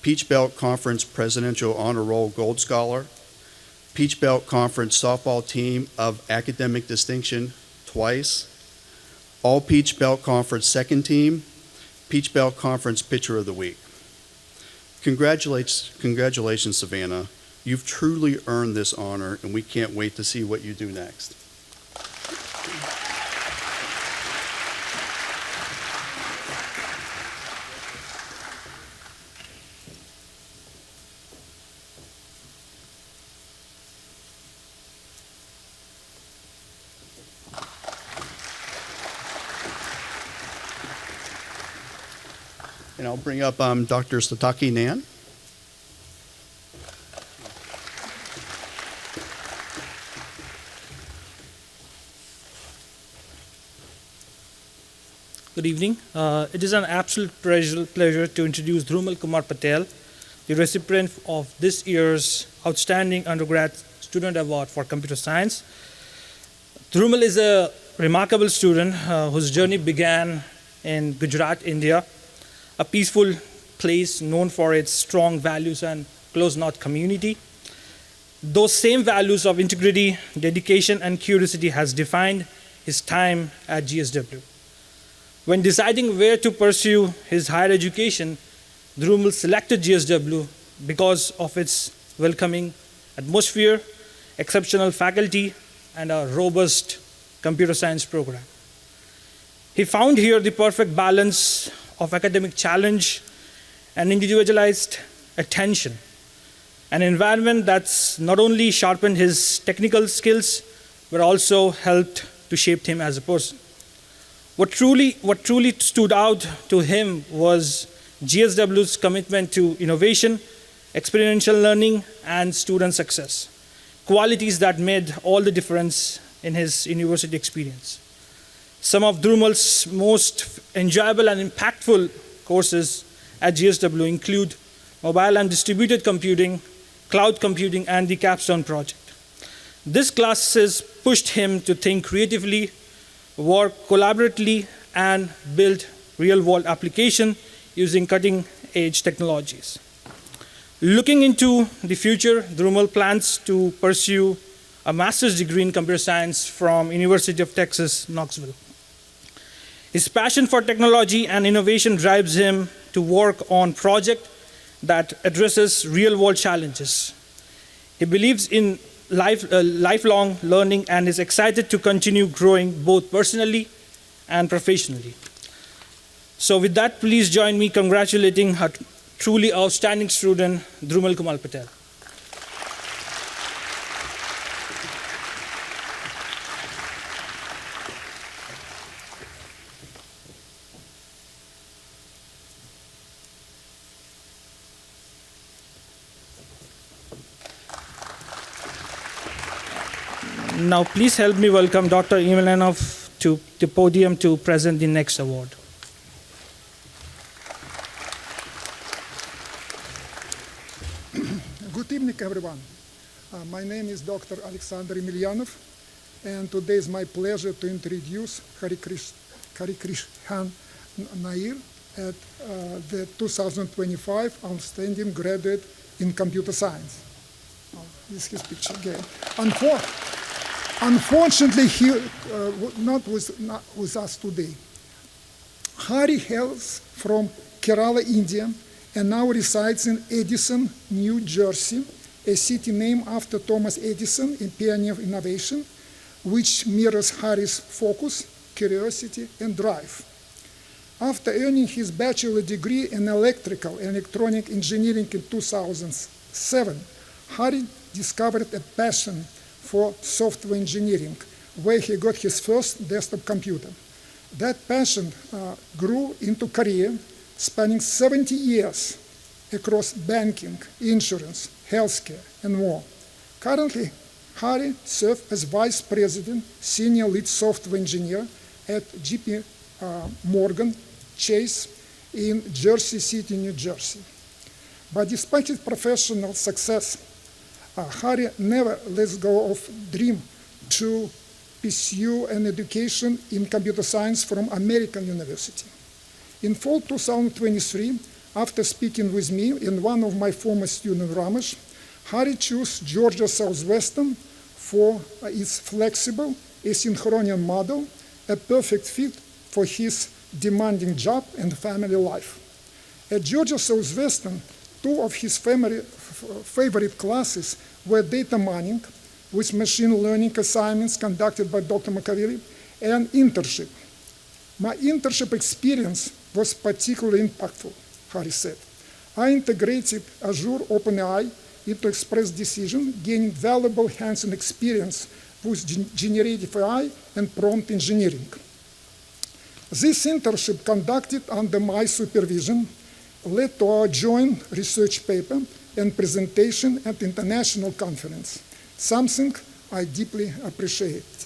Peach Belt Conference Presidential Honor Roll Gold Scholar, Peach Belt Conference Softball Team of Academic Distinction twice, All Peach Belt Conference Second Team, Peach Belt Conference Pitcher of the Week. Congratulations, Savannah. You've truly earned this honor, and we can't wait to see what you do next. And I'll bring up Dr. Sataki Nan. Good evening. It is an absolute pleasure to introduce Dhrumal Kumar Patel, the recipient of this year's Outstanding Undergrad Student Award for Computer Science. Dhrumal is a remarkable student whose journey began in Gujarat, India, a peaceful place known for its strong values and close-knit community. Those same values of integrity, dedication, and curiosity has defined his time at GSW. When deciding where to pursue his higher education, Dhrumal selected GSW because of its welcoming atmosphere, exceptional faculty, and a robust computer science program. He found here the perfect balance of academic challenge and individualized attention, an environment that's not only sharpened his technical skills, but also helped to shape him as a person. What truly stood out to him was GSW's commitment to innovation, experiential learning, and student success. qualities that made all the difference in his university experience. Some of Drumal's most enjoyable and impactful courses at GSW include mobile and distributed computing, cloud computing, and the Capstone project. These classes pushed him to think creatively, work collaboratively, and build real-world application using cutting-edge technologies. Looking into the future, Drumal plans to pursue a master's degree in computer science from University of Texas, Knoxville. His passion for technology and innovation drives him to work on projects that addresses real-world challenges. He believes in lifelong learning and is excited to continue growing both personally and professionally. So with that, please join me congratulating our truly outstanding student, Drumal Kumar Patel. Now, please help me welcome Dr. Imelanov to the podium to present the next award. Good evening, everyone. My name is Dr. Alexander Emelianov, and today is my pleasure to introduce Harikrishan Nair at the 2025 Outstanding Graduate in Computer Science. This is his picture again. Unfortunately, he not with us today. Hari hails from Kerala, India, and now resides in Edison, New Jersey, a city named after Thomas Edison, a pioneer of innovation, which mirrors Hari's focus, curiosity, and drive. After earning his bachelor degree in electrical and electronic engineering in 2007, Hari discovered a passion for software engineering, where he got his first desktop computer. That passion grew into career, spanning 70 years across banking, insurance, healthcare, and more. Currently, Hari serves as Vice President, Senior Lead Software Engineer at JP Morgan Chase in Jersey City, New Jersey. But despite his professional success, Hari never lets go of dream to pursue an education in computer science from American University. In fall 2023, after speaking with me and one of my former students, Ramesh, Hari chose Georgia Southwestern for its flexible asynchronous model, a perfect fit for his demanding job and family life. At Georgia Southwestern, two of his favorite classes were data mining, with machine learning assignments conducted by Dr. Makaveli, and internship. My internship experience was particularly impactful, Hari said. I integrated Azure OpenAI into Express Decision, gaining valuable hands-on experience with generative AI and prompt engineering. This internship, conducted under my supervision, led to our joint research paper and presentation at the international conference, something I deeply appreciate.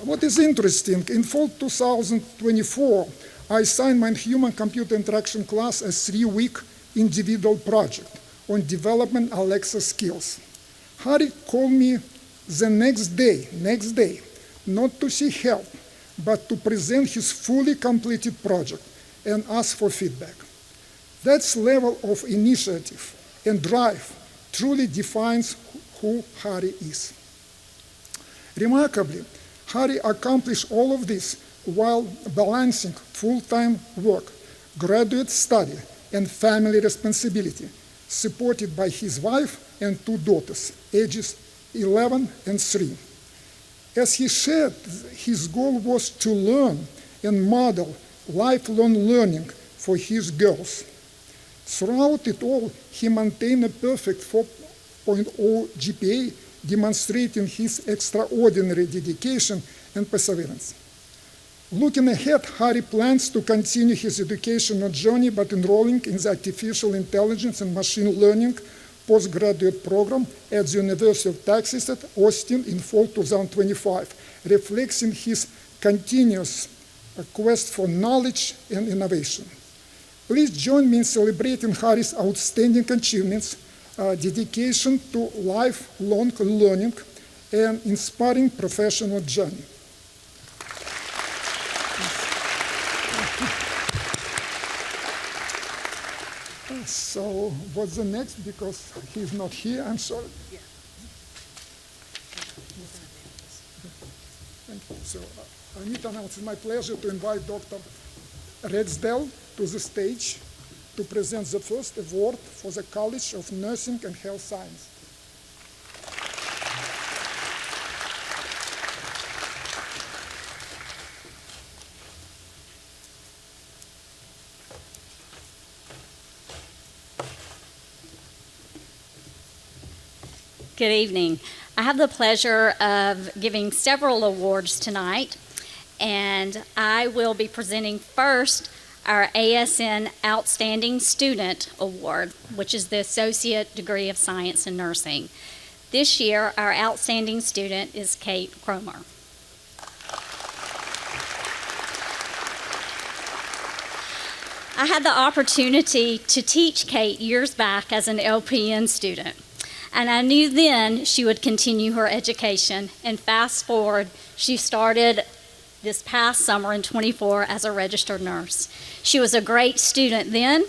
What is interesting, in fall 2024, I assigned my human-computer interaction class a 3-week individual project on development Alexa skills. Hari called me the next day, not to seek help, but to present his fully completed project and ask for feedback. That level of initiative and drive truly defines who Hari is. Remarkably, Hari accomplished all of this while balancing full-time work, graduate study, and family responsibility, supported by his wife and 2 daughters, ages 11 and 3. As he shared, his goal was to learn and model lifelong learning for his girls. Throughout it all, he maintained a perfect 4.0 GPA, demonstrating his extraordinary dedication and perseverance. Looking ahead, Hari plans to continue his educational journey by enrolling in the artificial intelligence and machine learning postgraduate program at the University of Texas at Austin in fall 2025, reflecting his continuous quest for knowledge and innovation. Please join me in celebrating Harry's outstanding achievements, dedication to lifelong learning, and inspiring professional journey. So what's the next? Because he's not here, I'm sorry. Thank you. So I need to announce, it's my pleasure to invite Dr. Redsdale to the stage to present the first award for the College of Nursing and Health Science. Good evening. I have the pleasure of giving several awards tonight, and I will be presenting first our ASN Outstanding Student Award, which is the Associate Degree of Science in Nursing. This year, our outstanding student is Kate Cromer. I had the opportunity to teach Kate years back as an LPN student. And I knew then she would continue her education. And fast forward, she started this past summer in 24 as a registered nurse. She was a great student then.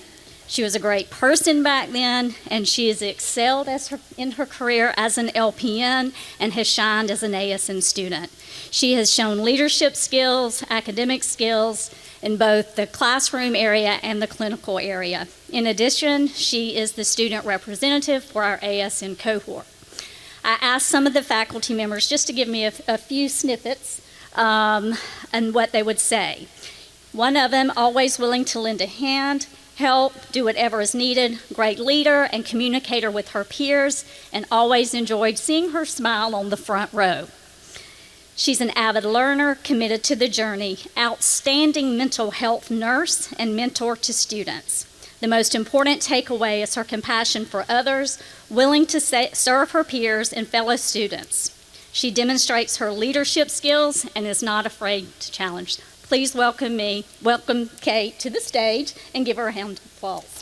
She was a great person back then. And she has excelled in her career as an LPN and has shined as an ASN student. She has shown leadership skills, academic skills, in both the classroom area and the clinical area. In addition, she is the student representative for our ASN cohort. I asked some of the faculty members just to give me a few snippets and what they would say. One of them, always willing to lend a hand, help, do whatever is needed, great leader and communicator with her peers, and always enjoyed seeing her smile on the front row. She's an avid learner, committed to the journey, outstanding mental health nurse, and mentor to students. The most important takeaway is her compassion for others, willing to serve her peers and fellow students. She demonstrates her leadership skills and is not afraid to challenge. Please welcome Kate to the stage and give her a round of applause.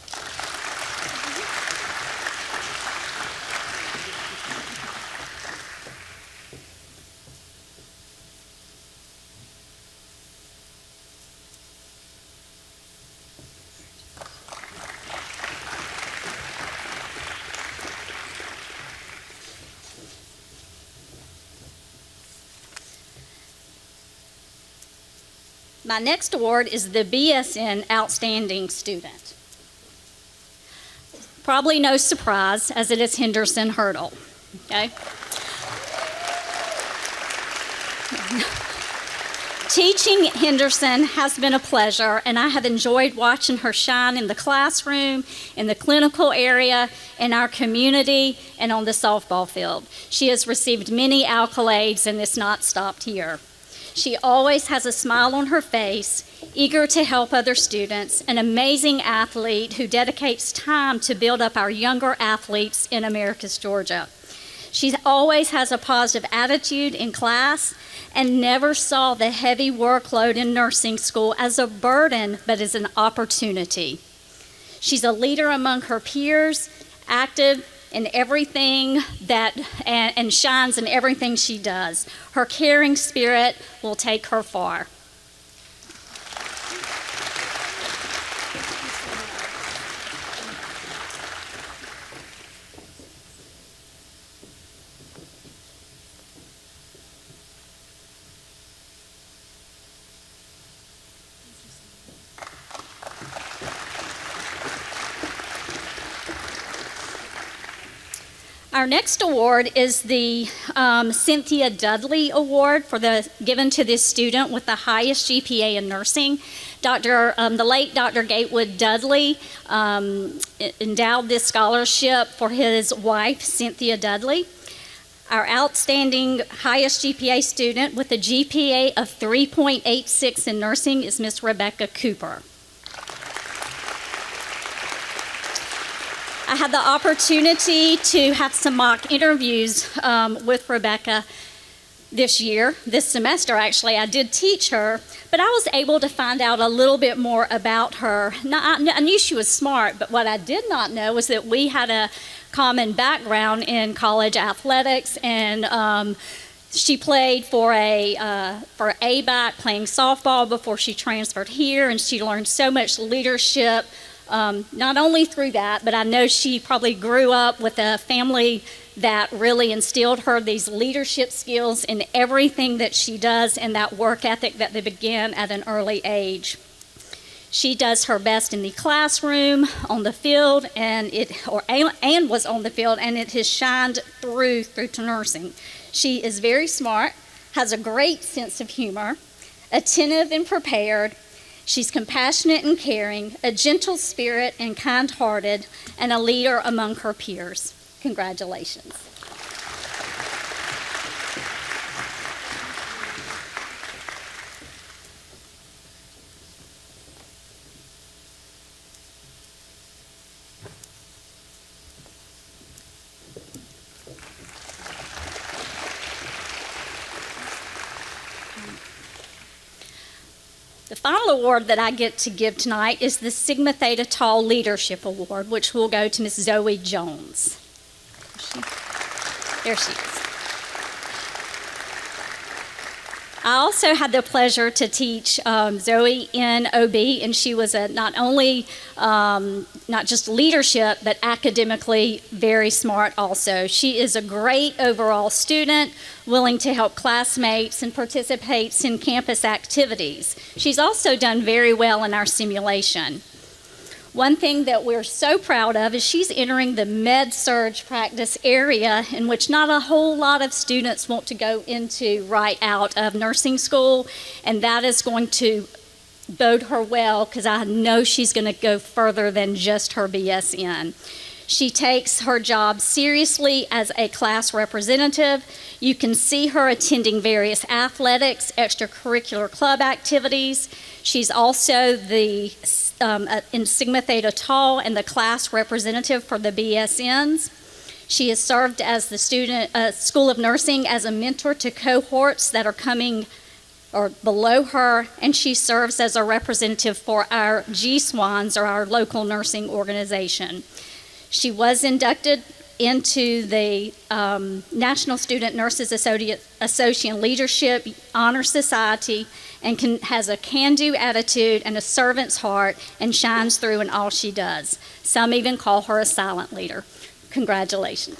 My next award is the BSN Outstanding Student. Probably no surprise, as it is Henderson Hurdle. Okay? Teaching Henderson has been a pleasure, and I have enjoyed watching her shine in the classroom, in the clinical area, in our community, and on the softball field. She has received many accolades, and it's not stopped here. She always has a smile on her face, eager to help other students, an amazing athlete who dedicates time to build up our younger athletes in Americus, Georgia. She always has a positive attitude in class and never saw the heavy workload in nursing school as a burden, but as an opportunity. She's a leader among her peers, active in everything and shines in everything she does. Her caring spirit will take her far. Our next award is the Cynthia Dudley Award given to this student with the highest GPA in nursing. The late Dr. Gatewood Dudley endowed this scholarship for his wife, Cynthia Dudley. Our outstanding highest GPA student with a GPA of 3.86 in nursing is Miss Rebecca Cooper. I had the opportunity to have some mock interviews with Rebecca this semester actually. I did teach her, but I was able to find out a little bit more about her. Now, I knew she was smart, but what I did not know was that we had a common background in college athletics, and she played for ABAC, playing softball before she transferred here, and she learned so much leadership, not only through that, but I know she probably grew up with a family that really instilled her these leadership skills in everything that she does, and that work ethic that they began at an early age. She does her best in the classroom, on the field, and was on the field, and it has shined through to nursing. She is very smart, has a great sense of humor, attentive and prepared. She's compassionate and caring, a gentle spirit and kind-hearted, and a leader among her peers. Congratulations. The final award that I get to give tonight is the Sigma Theta Tau Leadership Award, which will go to Miss Zoe Jones. There she is. I also had the pleasure to teach Zoe in OB, and she was not just leadership, but academically very smart also. She is a great overall student, willing to help classmates and participates in campus activities. She's also done very well in our simulation. One thing that we're so proud of is she's entering the med-surg practice area, in which not a whole lot of students want to go into right out of nursing school, and that is going to bode her well, because I know she's going to go further than just her BSN. She takes her job seriously as a class representative. You can see her attending various athletics, extracurricular club activities. She's also in Sigma Theta Tau and the class representative for the BSNs. She has served as the School of Nursing as a mentor to cohorts that are coming or below her, and she serves as a representative for our GSWANs, or our local nursing organization. She was inducted into the National Student Nurses Association Leadership Honor Society, and has a can-do attitude and a servant's heart, and shines through in all she does. Some even call her a silent leader. Congratulations.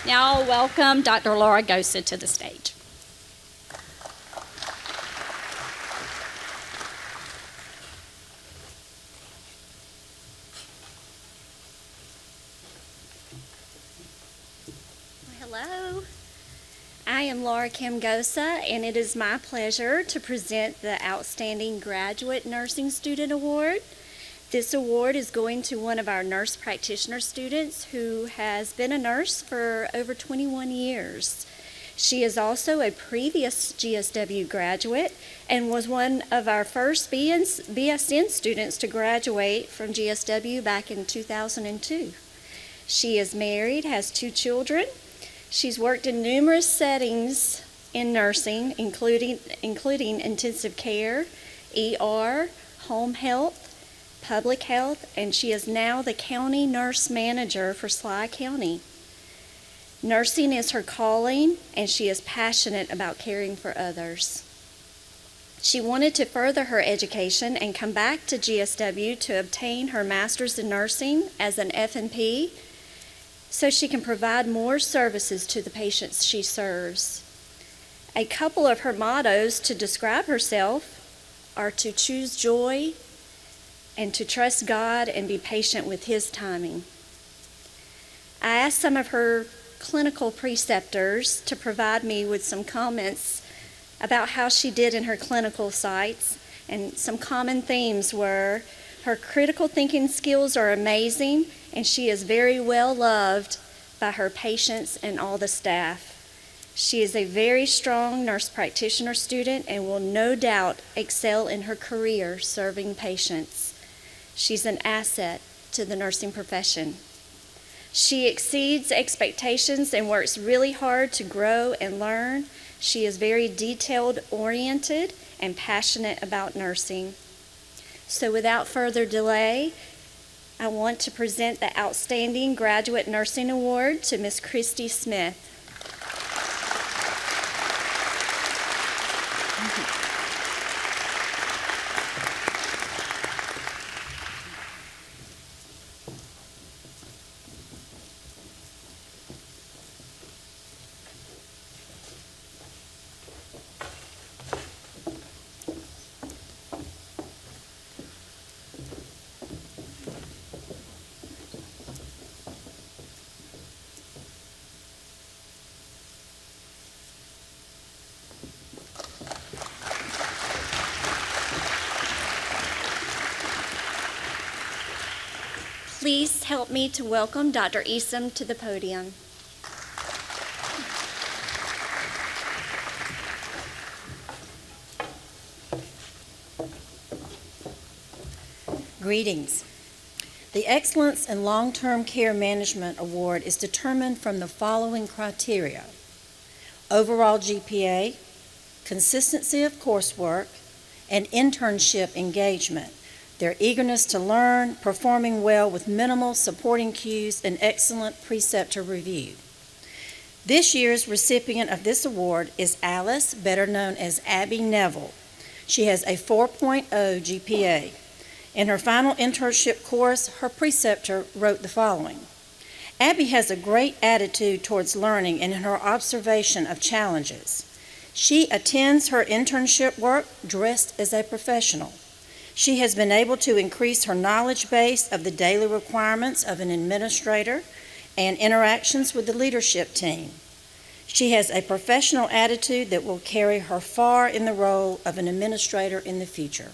Now I'll welcome Dr. Laura Gosa to the stage. Hello, I am Laura Kim Gosa, and it is my pleasure to present the Outstanding Graduate Nursing Student Award. This award is going to one of our nurse practitioner students who has been a nurse for over 21 years. She is also a previous GSW graduate and was one of our first BSN students to graduate from GSW back in 2002. She is married, has 2 children. She's worked in numerous settings in nursing, including intensive care, ER, home health, public health, and she is now the county nurse manager for Sly County. Nursing is her calling, and she is passionate about caring for others. She wanted to further her education and come back to GSW to obtain her master's in nursing as an FNP, so she can provide more services to the patients she serves. A couple of her mottos to describe herself are to choose joy and to trust God and be patient with His timing. I asked some of her clinical preceptors to provide me with some comments about how she did in her clinical sites, and some common themes were Her critical thinking skills are amazing, and she is very well loved by her patients and all the staff. She is a very strong nurse practitioner student and will no doubt excel in her career serving patients. She's an asset to the nursing profession. She exceeds expectations and works really hard to grow and learn. She is very detailed-oriented and passionate about nursing. So without further delay, I want to present the Outstanding Graduate Nursing Award to Ms. Christy Smith. Please help me to welcome Dr. Esom to the podium. Greetings. The Excellence in Long-Term Care Management Award is determined from the following criteria: overall GPA, consistency of coursework, and internship engagement, their eagerness to learn, performing well with minimal supporting cues, and excellent preceptor review. This year's recipient of this award is Alice, better known as Abby Neville. She has a 4.0 GPA. In her final internship course, her preceptor wrote the following: Abby has a great attitude towards learning and in her observation of challenges. She attends her internship work dressed as a professional. She has been able to increase her knowledge base of the daily requirements of an administrator and interactions with the leadership team. She has a professional attitude that will carry her far in the role of an administrator in the future.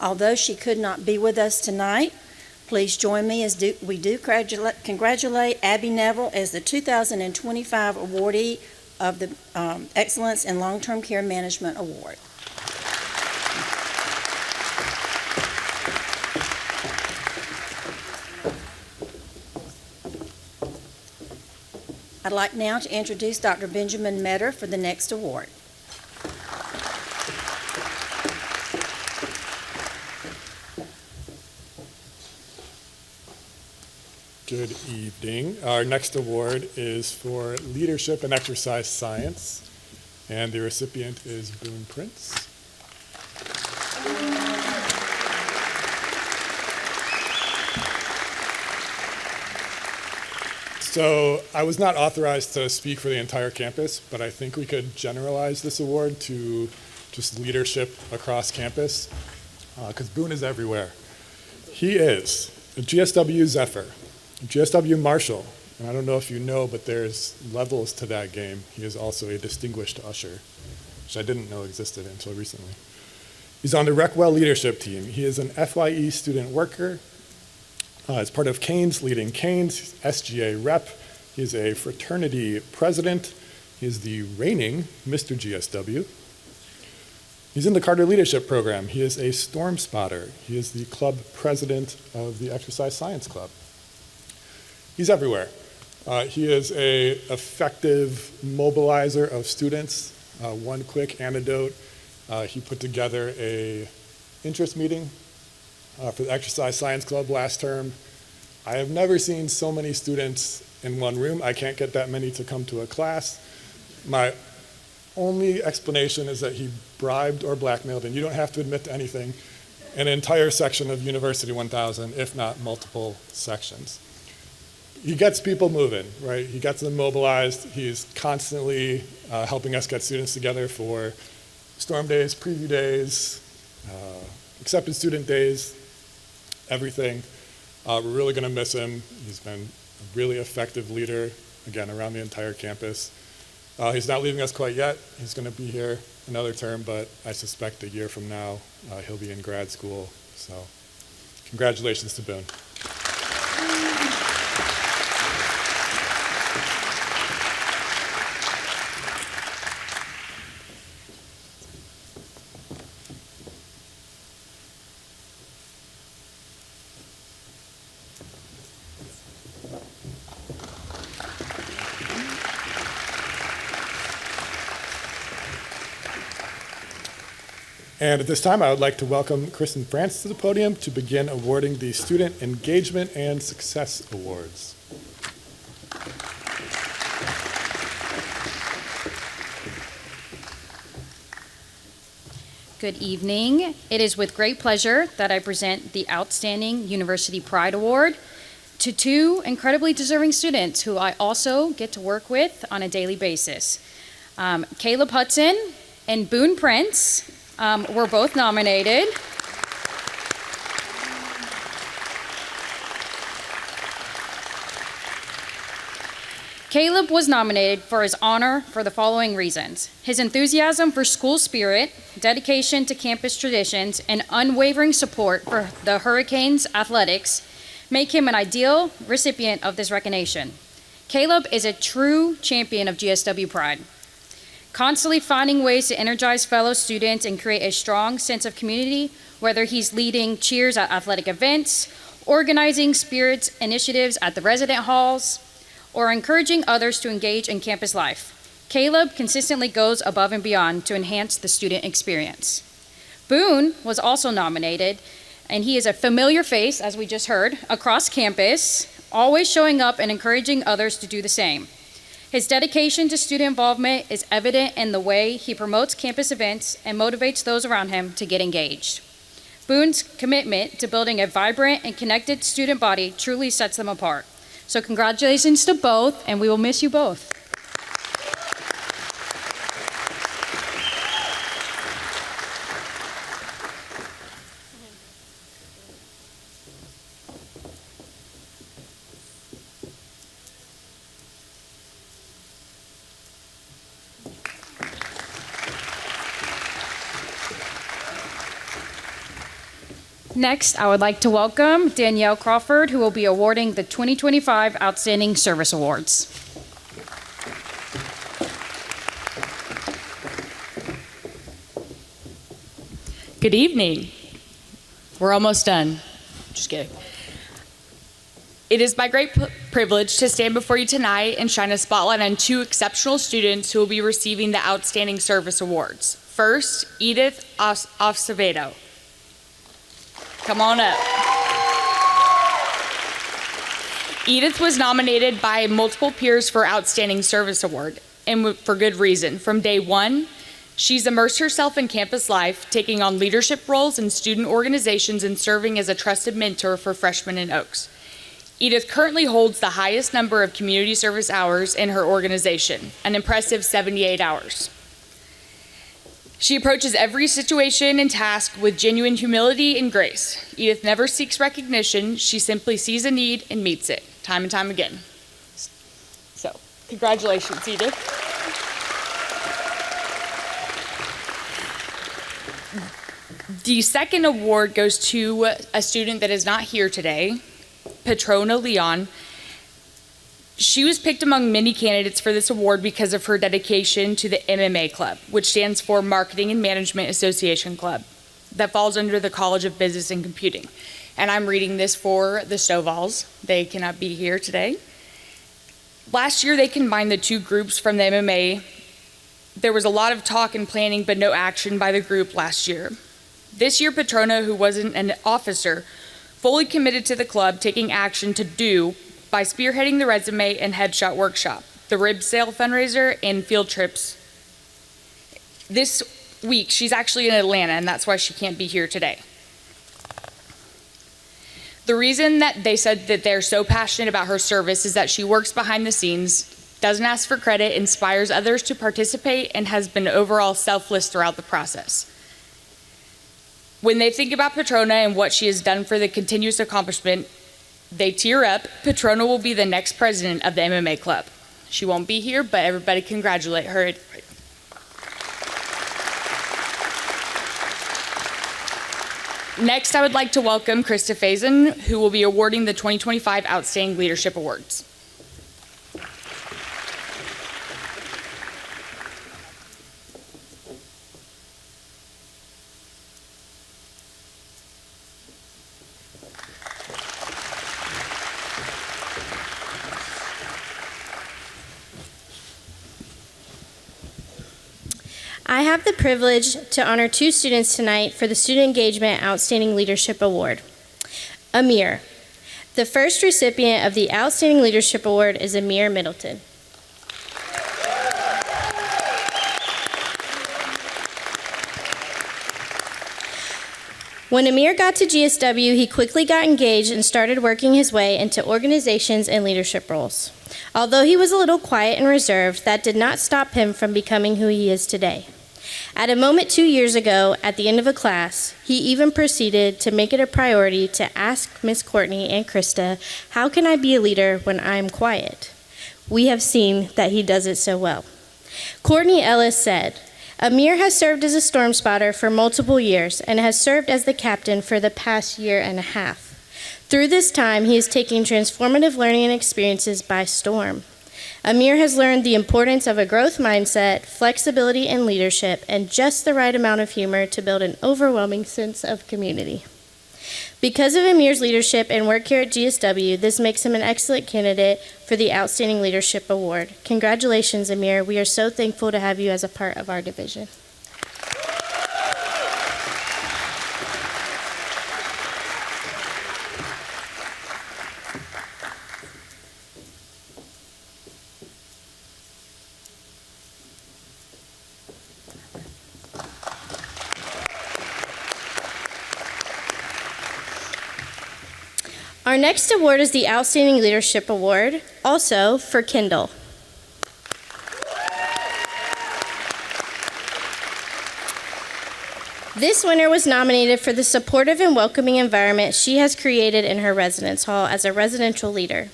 Although she could not be with us tonight, please join me as we congratulate Abby Neville as the 2025 awardee of the Excellence in Long-Term Care Management Award. I'd like now to introduce Dr. Benjamin Metter for the next award. Good evening. Our next award is for Leadership and Exercise Science, and the recipient is Boone Prince. So I was not authorized to speak for the entire campus, but I think we could generalize this award to just leadership across campus, because Boone is everywhere. He is a GSW Zephyr, a GSW Marshal, and I don't know if you know, but there's levels to that game. He is also a distinguished usher, which I didn't know existed until recently. He's on the Recwell leadership team. He is an FYE student worker. As part of Canes, leading Canes, SGA rep. He is a fraternity president. He is the reigning Mr. GSW. He's in the Carter Leadership Program. He is a storm spotter. He is the club president of the Exercise Science Club. He's everywhere. He is an effective mobilizer of students. One quick anecdote, he put together a interest meeting for the Exercise Science Club last term. I have never seen so many students in one room. I can't get that many to come to a class. My only explanation is that he bribed or blackmailed, and you don't have to admit to anything, an entire section of University 1000, if not multiple sections. He gets people moving, right? He gets them mobilized. He's constantly helping us get students together for storm days, preview days, accepted student days, everything. We're really going to miss him. He's been a really effective leader, again, around the entire campus. He's not leaving us quite yet. He's going to be here another term, but I suspect a year from now he'll be in grad school. So Congratulations to Boone. And at this time, I would like to welcome Kristen France to the podium to begin awarding the Student Engagement and Success Awards. Good evening. It is with great pleasure that I present the Outstanding University Pride Award to two incredibly deserving students who I also get to work with on a daily basis. Caleb Hudson and Boone Prince were both nominated. Caleb was nominated for his honor for the following reasons: his enthusiasm for school spirit, dedication to campus traditions, and unwavering support for the Hurricanes athletics make him an ideal recipient of this recognition. Caleb is a true champion of GSW Pride, constantly finding ways to energize fellow students and create a strong sense of community, whether he's leading cheers at athletic events, organizing spirits initiatives at the resident halls, or encouraging others to engage in campus life. Caleb consistently goes above and beyond to enhance the student experience. Boone was also nominated, and he is a familiar face, as we just heard, across campus, always showing up and encouraging others to do the same. His dedication to student involvement is evident in the way he promotes campus events and motivates those around him to get engaged. Boone's commitment to building a vibrant and connected student body truly sets them apart. So congratulations to both, and we will miss you both. Next, I would like to welcome Danielle Crawford, who will be awarding the 2025 Outstanding Service Awards. Good evening. We're almost done. Just kidding. It is my great privilege to stand before you tonight and shine a spotlight on two exceptional students who will be receiving the Outstanding Service Awards. First, Edith Acevedo. Come on up. Edith was nominated by multiple peers for Outstanding Service Award, and for good reason. From day one, she's immersed herself in campus life, taking on leadership roles in student organizations and serving as a trusted mentor for freshmen in Oaks. Edith currently holds the highest number of community service hours in her organization, an impressive 78 hours. She approaches every situation and task with genuine humility and grace. Edith never seeks recognition. She simply sees a need and meets it, time and time again. So, congratulations, Edith. The second award goes to a student that is not here today, Petrona Leon. She was picked among many candidates for this award because of her dedication to the MMA Club, which stands for Marketing and Management Association Club, that falls under the College of Business and Computing. And I'm reading this for the Stovals. They cannot be here today. Last year, they combined the two groups from the MMA. There was a lot of talk and planning, but no action by the group last year. This year, Petrona, who wasn't an officer, fully committed to the club, taking action to do by spearheading the resume and headshot workshop, the rib sale fundraiser, and field trips. This week, she's actually in Atlanta, and that's why she can't be here today. The reason that they said that they're so passionate about her service is that she works behind the scenes, doesn't ask for credit, inspires others to participate, and has been overall selfless throughout the process. When they think about Petrona and what she has done for the continuous accomplishment, they tear up. Petrona will be the next president of the MMA Club. She won't be here, but everybody congratulate her. Next, I would like to welcome Krista Faison, who will be awarding the 2025 Outstanding Leadership Awards. I have the privilege to honor two students tonight for the Student Engagement Outstanding Leadership Award. Amir. The first recipient of the Outstanding Leadership Award is Amir Middleton. When Amir got to GSW, he quickly got engaged and started working his way into organizations and leadership roles. Although he was a little quiet and reserved, that did not stop him from becoming who he is today. At a moment 2 years ago, at the end of a class, he even proceeded to make it a priority to ask Miss Courtney and Krista, "How can I be a leader when I am quiet?" We have seen that he does it so well. Courtney Ellis said, "Amir has served as a storm spotter for multiple years and has served as the captain for the past year and a half. Through this time, he is taking transformative learning and experiences by storm. Amir has learned the importance of a growth mindset, flexibility in leadership, and just the right amount of humor to build an overwhelming sense of community." Because of Amir's leadership and work here at GSW, this makes him an excellent candidate for the Outstanding Leadership Award. Congratulations, Amir. We are so thankful to have you as a part of our division. Our next award is the Outstanding Leadership Award, also for Kendall. This winner was nominated for the supportive and welcoming environment she has created in her residence hall as a residential leader.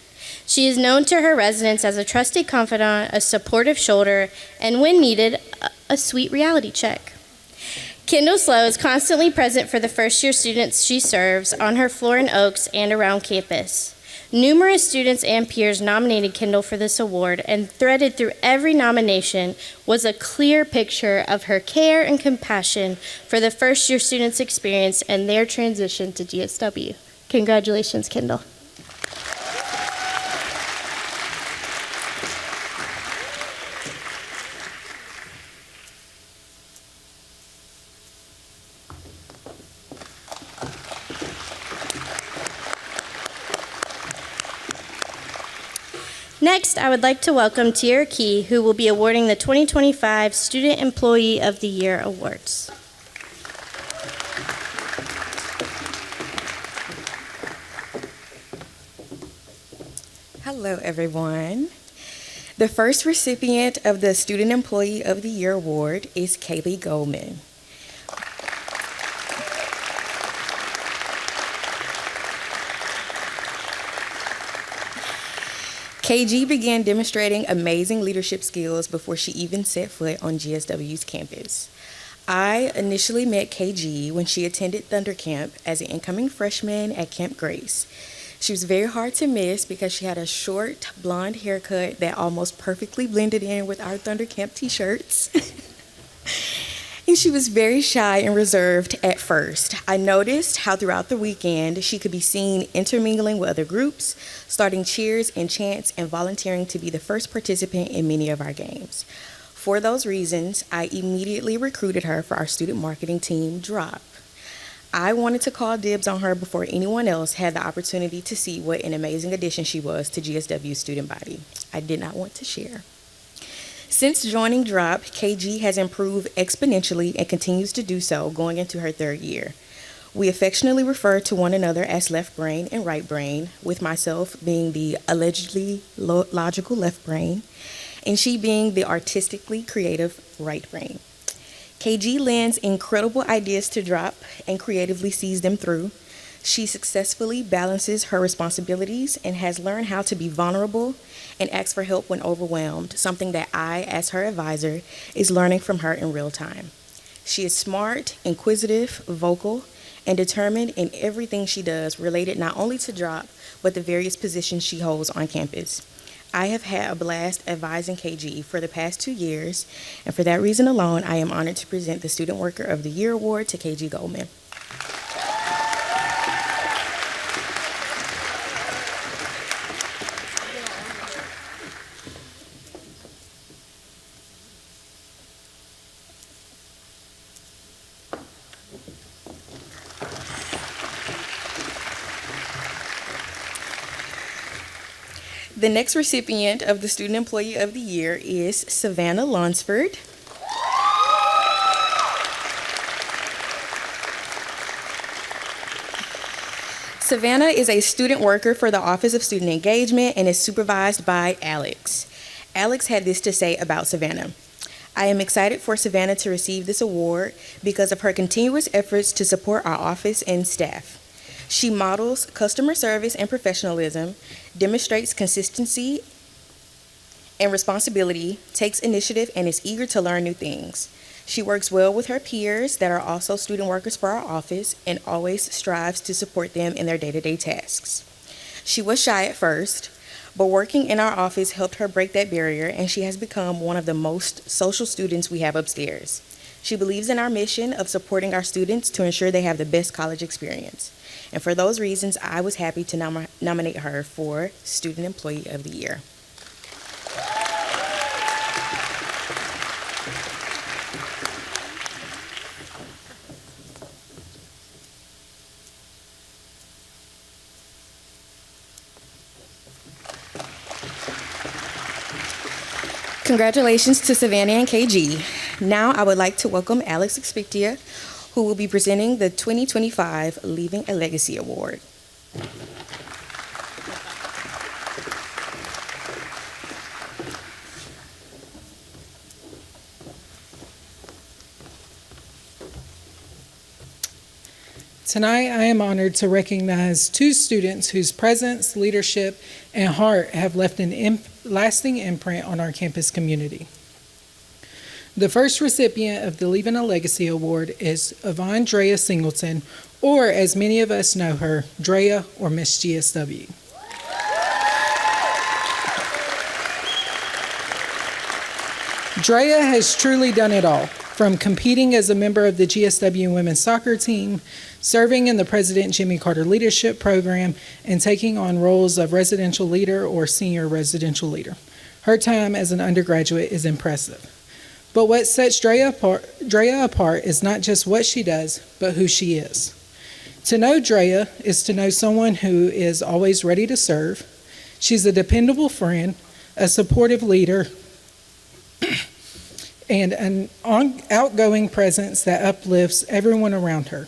She is known to her residents as a trusted confidant, a supportive shoulder, and when needed, a sweet reality check. Kendall Slow is constantly present for the first-year students she serves on her floor in Oaks and around campus. Numerous students and peers nominated Kendall for this award, and threaded through every nomination was a clear picture of her care and compassion for the first-year students' experience and their transition to GSW. Congratulations, Kendall. Next, I would like to welcome Tiara Key, who will be awarding the 2025 Student Employee of the Year Awards. Hello, everyone. The first recipient of the Student Employee of the Year Award is Kaylee Goldman. KG began demonstrating amazing leadership skills before she even set foot on GSW's campus. I initially met KG when she attended Thunder Camp as an incoming freshman at Camp Grace. She was very hard to miss because she had a short blonde haircut that almost perfectly blended in with our Thunder Camp t-shirts. And she was very shy and reserved at first. I noticed how throughout the weekend she could be seen intermingling with other groups, starting cheers and chants, and volunteering to be the first participant in many of our games. For those reasons, I immediately recruited her for our student marketing team, Drop. I wanted to call dibs on her before anyone else had the opportunity to see what an amazing addition she was to GSW's student body. I did not want to share. Since joining Drop, KG has improved exponentially and continues to do so going into her third year. We affectionately refer to one another as left brain and right brain, with myself being the allegedly logical left brain, and she being the artistically creative right brain. KG lends incredible ideas to Drop and creatively sees them through. She successfully balances her responsibilities and has learned how to be vulnerable and ask for help when overwhelmed, something that I, as her advisor, is learning from her in real time. She is smart, inquisitive, vocal, and determined in everything she does related not only to drop, but the various positions she holds on campus. I have had a blast advising KG for the past 2 years, and for that reason alone, I am honored to present the Student Worker of the Year Award to KG Goldman. The next recipient of the Student Employee of the Year is Savannah Lunsford. Savannah is a student worker for the Office of Student Engagement and is supervised by Alex. Alex had this to say about Savannah. I am excited for Savannah to receive this award because of her continuous efforts to support our office and staff. She models customer service and professionalism, demonstrates consistency and responsibility, takes initiative, and is eager to learn new things. She works well with her peers that are also student workers for our office and always strives to support them in their day-to-day tasks. She was shy at first, but working in our office helped her break that barrier, and she has become one of the most social students we have upstairs. She believes in our mission of supporting our students to ensure they have the best college experience. And for those reasons, I was happy to nominate her for Student Employee of the Year. Congratulations to Savannah and KG. Now I would like to welcome Alex Expectia, who will be presenting the 2025 Leaving a Legacy Award. Tonight, I am honored to recognize 2 students whose presence, leadership, and heart have left an lasting imprint on our campus community. The first recipient of the Leaving a Legacy Award is Yvonne Drea Singleton, or as many of us know her, Drea or Miss GSW. Drea has truly done it all, from competing as a member of the GSW women's soccer team, serving in the President Jimmy Carter Leadership Program, and taking on roles of residential leader or senior residential leader. Her time as an undergraduate is impressive. But what sets Drea apart is not just what she does, but who she is. To know Drea is to know someone who is always ready to serve. She's a dependable friend, a supportive leader, and an outgoing presence that uplifts everyone around her.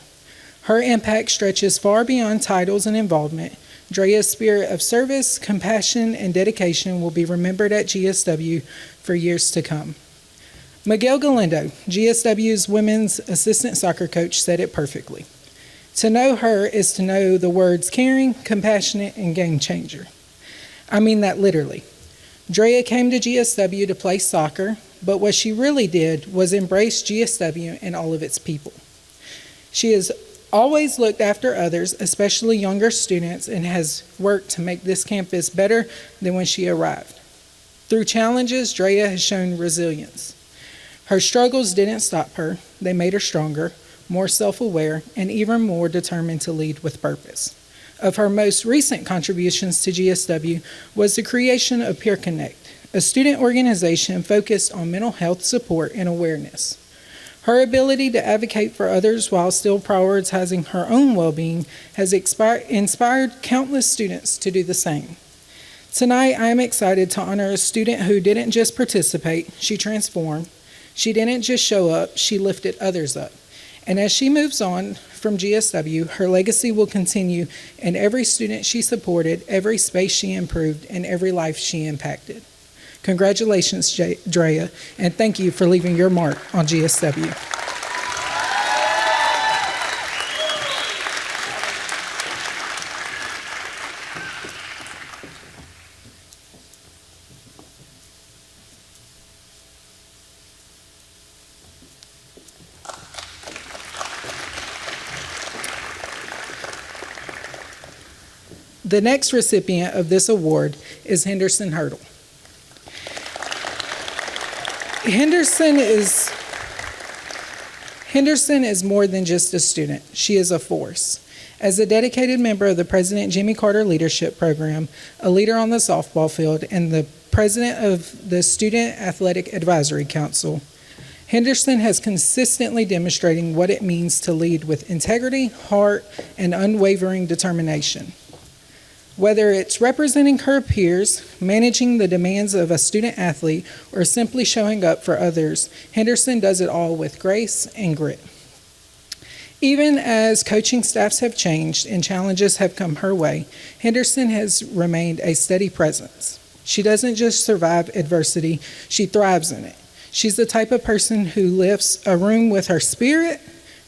Her impact stretches far beyond titles and involvement. Drea's spirit of service, compassion, and dedication will be remembered at GSW for years to come. Miguel Galindo, GSW's women's assistant soccer coach, said it perfectly. To know her is to know the words caring, compassionate, and game changer. I mean that literally. Drea came to GSW to play soccer, but what she really did was embrace GSW and all of its people. She has always looked after others, especially younger students, and has worked to make this campus better than when she arrived. Through challenges, Drea has shown resilience. Her struggles didn't stop her. They made her stronger, more self-aware, and even more determined to lead with purpose. Of her most recent contributions to GSW was the creation of Peer Connect, a student organization focused on mental health support and awareness. Her ability to advocate for others while still prioritizing her own well-being has inspired countless students to do the same. Tonight, I am excited to honor a student who didn't just participate, she transformed. She didn't just show up, she lifted others up. And as she moves on from GSW, her legacy will continue in every student she supported, every space she improved, and every life she impacted. Congratulations, Drea, and thank you for leaving your mark on GSW. The next recipient of this award is Henderson Hurdle. Henderson is more than just a student. She is a force. As a dedicated member of the President Jimmy Carter Leadership Program, a leader on the softball field, and the president of the Student Athletic Advisory Council, Henderson has consistently demonstrating what it means to lead with integrity, heart, and unwavering determination. Whether it's representing her peers, managing the demands of a student athlete, or simply showing up for others, Henderson does it all with grace and grit. Even as coaching staffs have changed and challenges have come her way, Henderson has remained a steady presence. She doesn't just survive adversity, she thrives in it. She's the type of person who lifts a room with her spirit,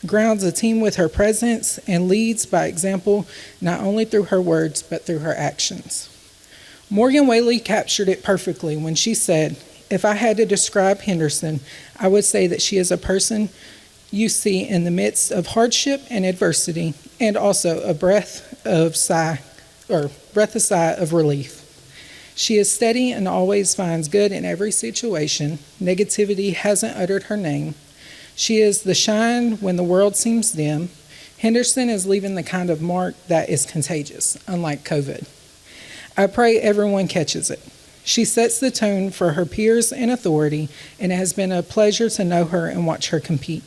grounds a team with her presence, and leads by example, not only through her words, but through her actions. Morgan Whaley captured it perfectly when she said, "If I had to describe Henderson, I would say that she is a person you see in the midst of hardship and adversity, and also a breath of sigh of relief. She is steady and always finds good in every situation. Negativity hasn't uttered her name. She is the shine when the world seems dim. Henderson is leaving the kind of mark that is contagious, unlike COVID. I pray everyone catches it. She sets the tone for her peers and authority, and it has been a pleasure to know her and watch her compete.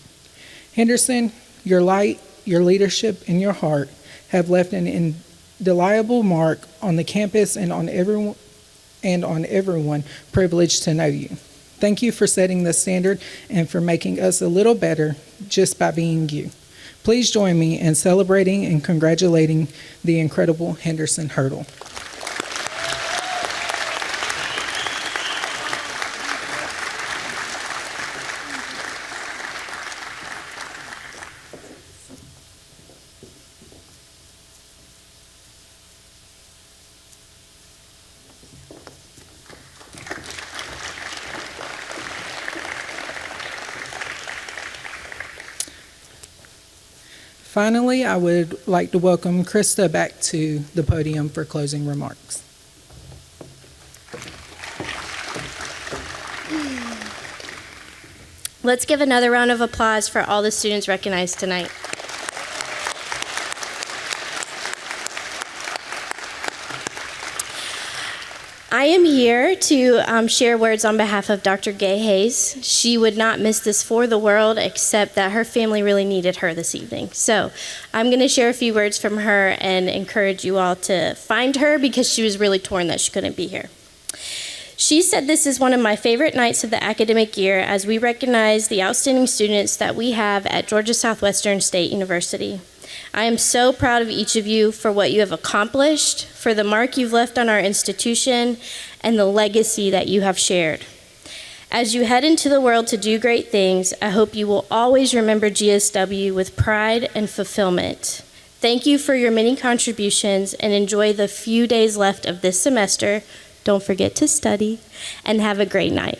Henderson, your light, your leadership, and your heart have left an indelible mark on the campus and on everyone privileged to know you. Thank you for setting the standard and for making us a little better just by being you. Please join me in celebrating and congratulating the incredible Henderson Hurdle." Finally, I would like to welcome Krista back to the podium for closing remarks. Let's give another round of applause for all the students recognized tonight. I am here to share words on behalf of Dr. Gay Hayes. She would not miss this for the world, except that her family really needed her this evening. So I'm going to share a few words from her and encourage you all to find her because she was really torn that she couldn't be here. She said, "This is one of my favorite nights of the academic year as we recognize the outstanding students that we have at Georgia Southwestern State University. I am so proud of each of you for what you have accomplished, for the mark you've left on our institution, and the legacy that you have shared. As you head into the world to do great things, I hope you will always remember GSW with pride and fulfillment. Thank you for your many contributions and enjoy the few days left of this semester. Don't forget to study and have a great night."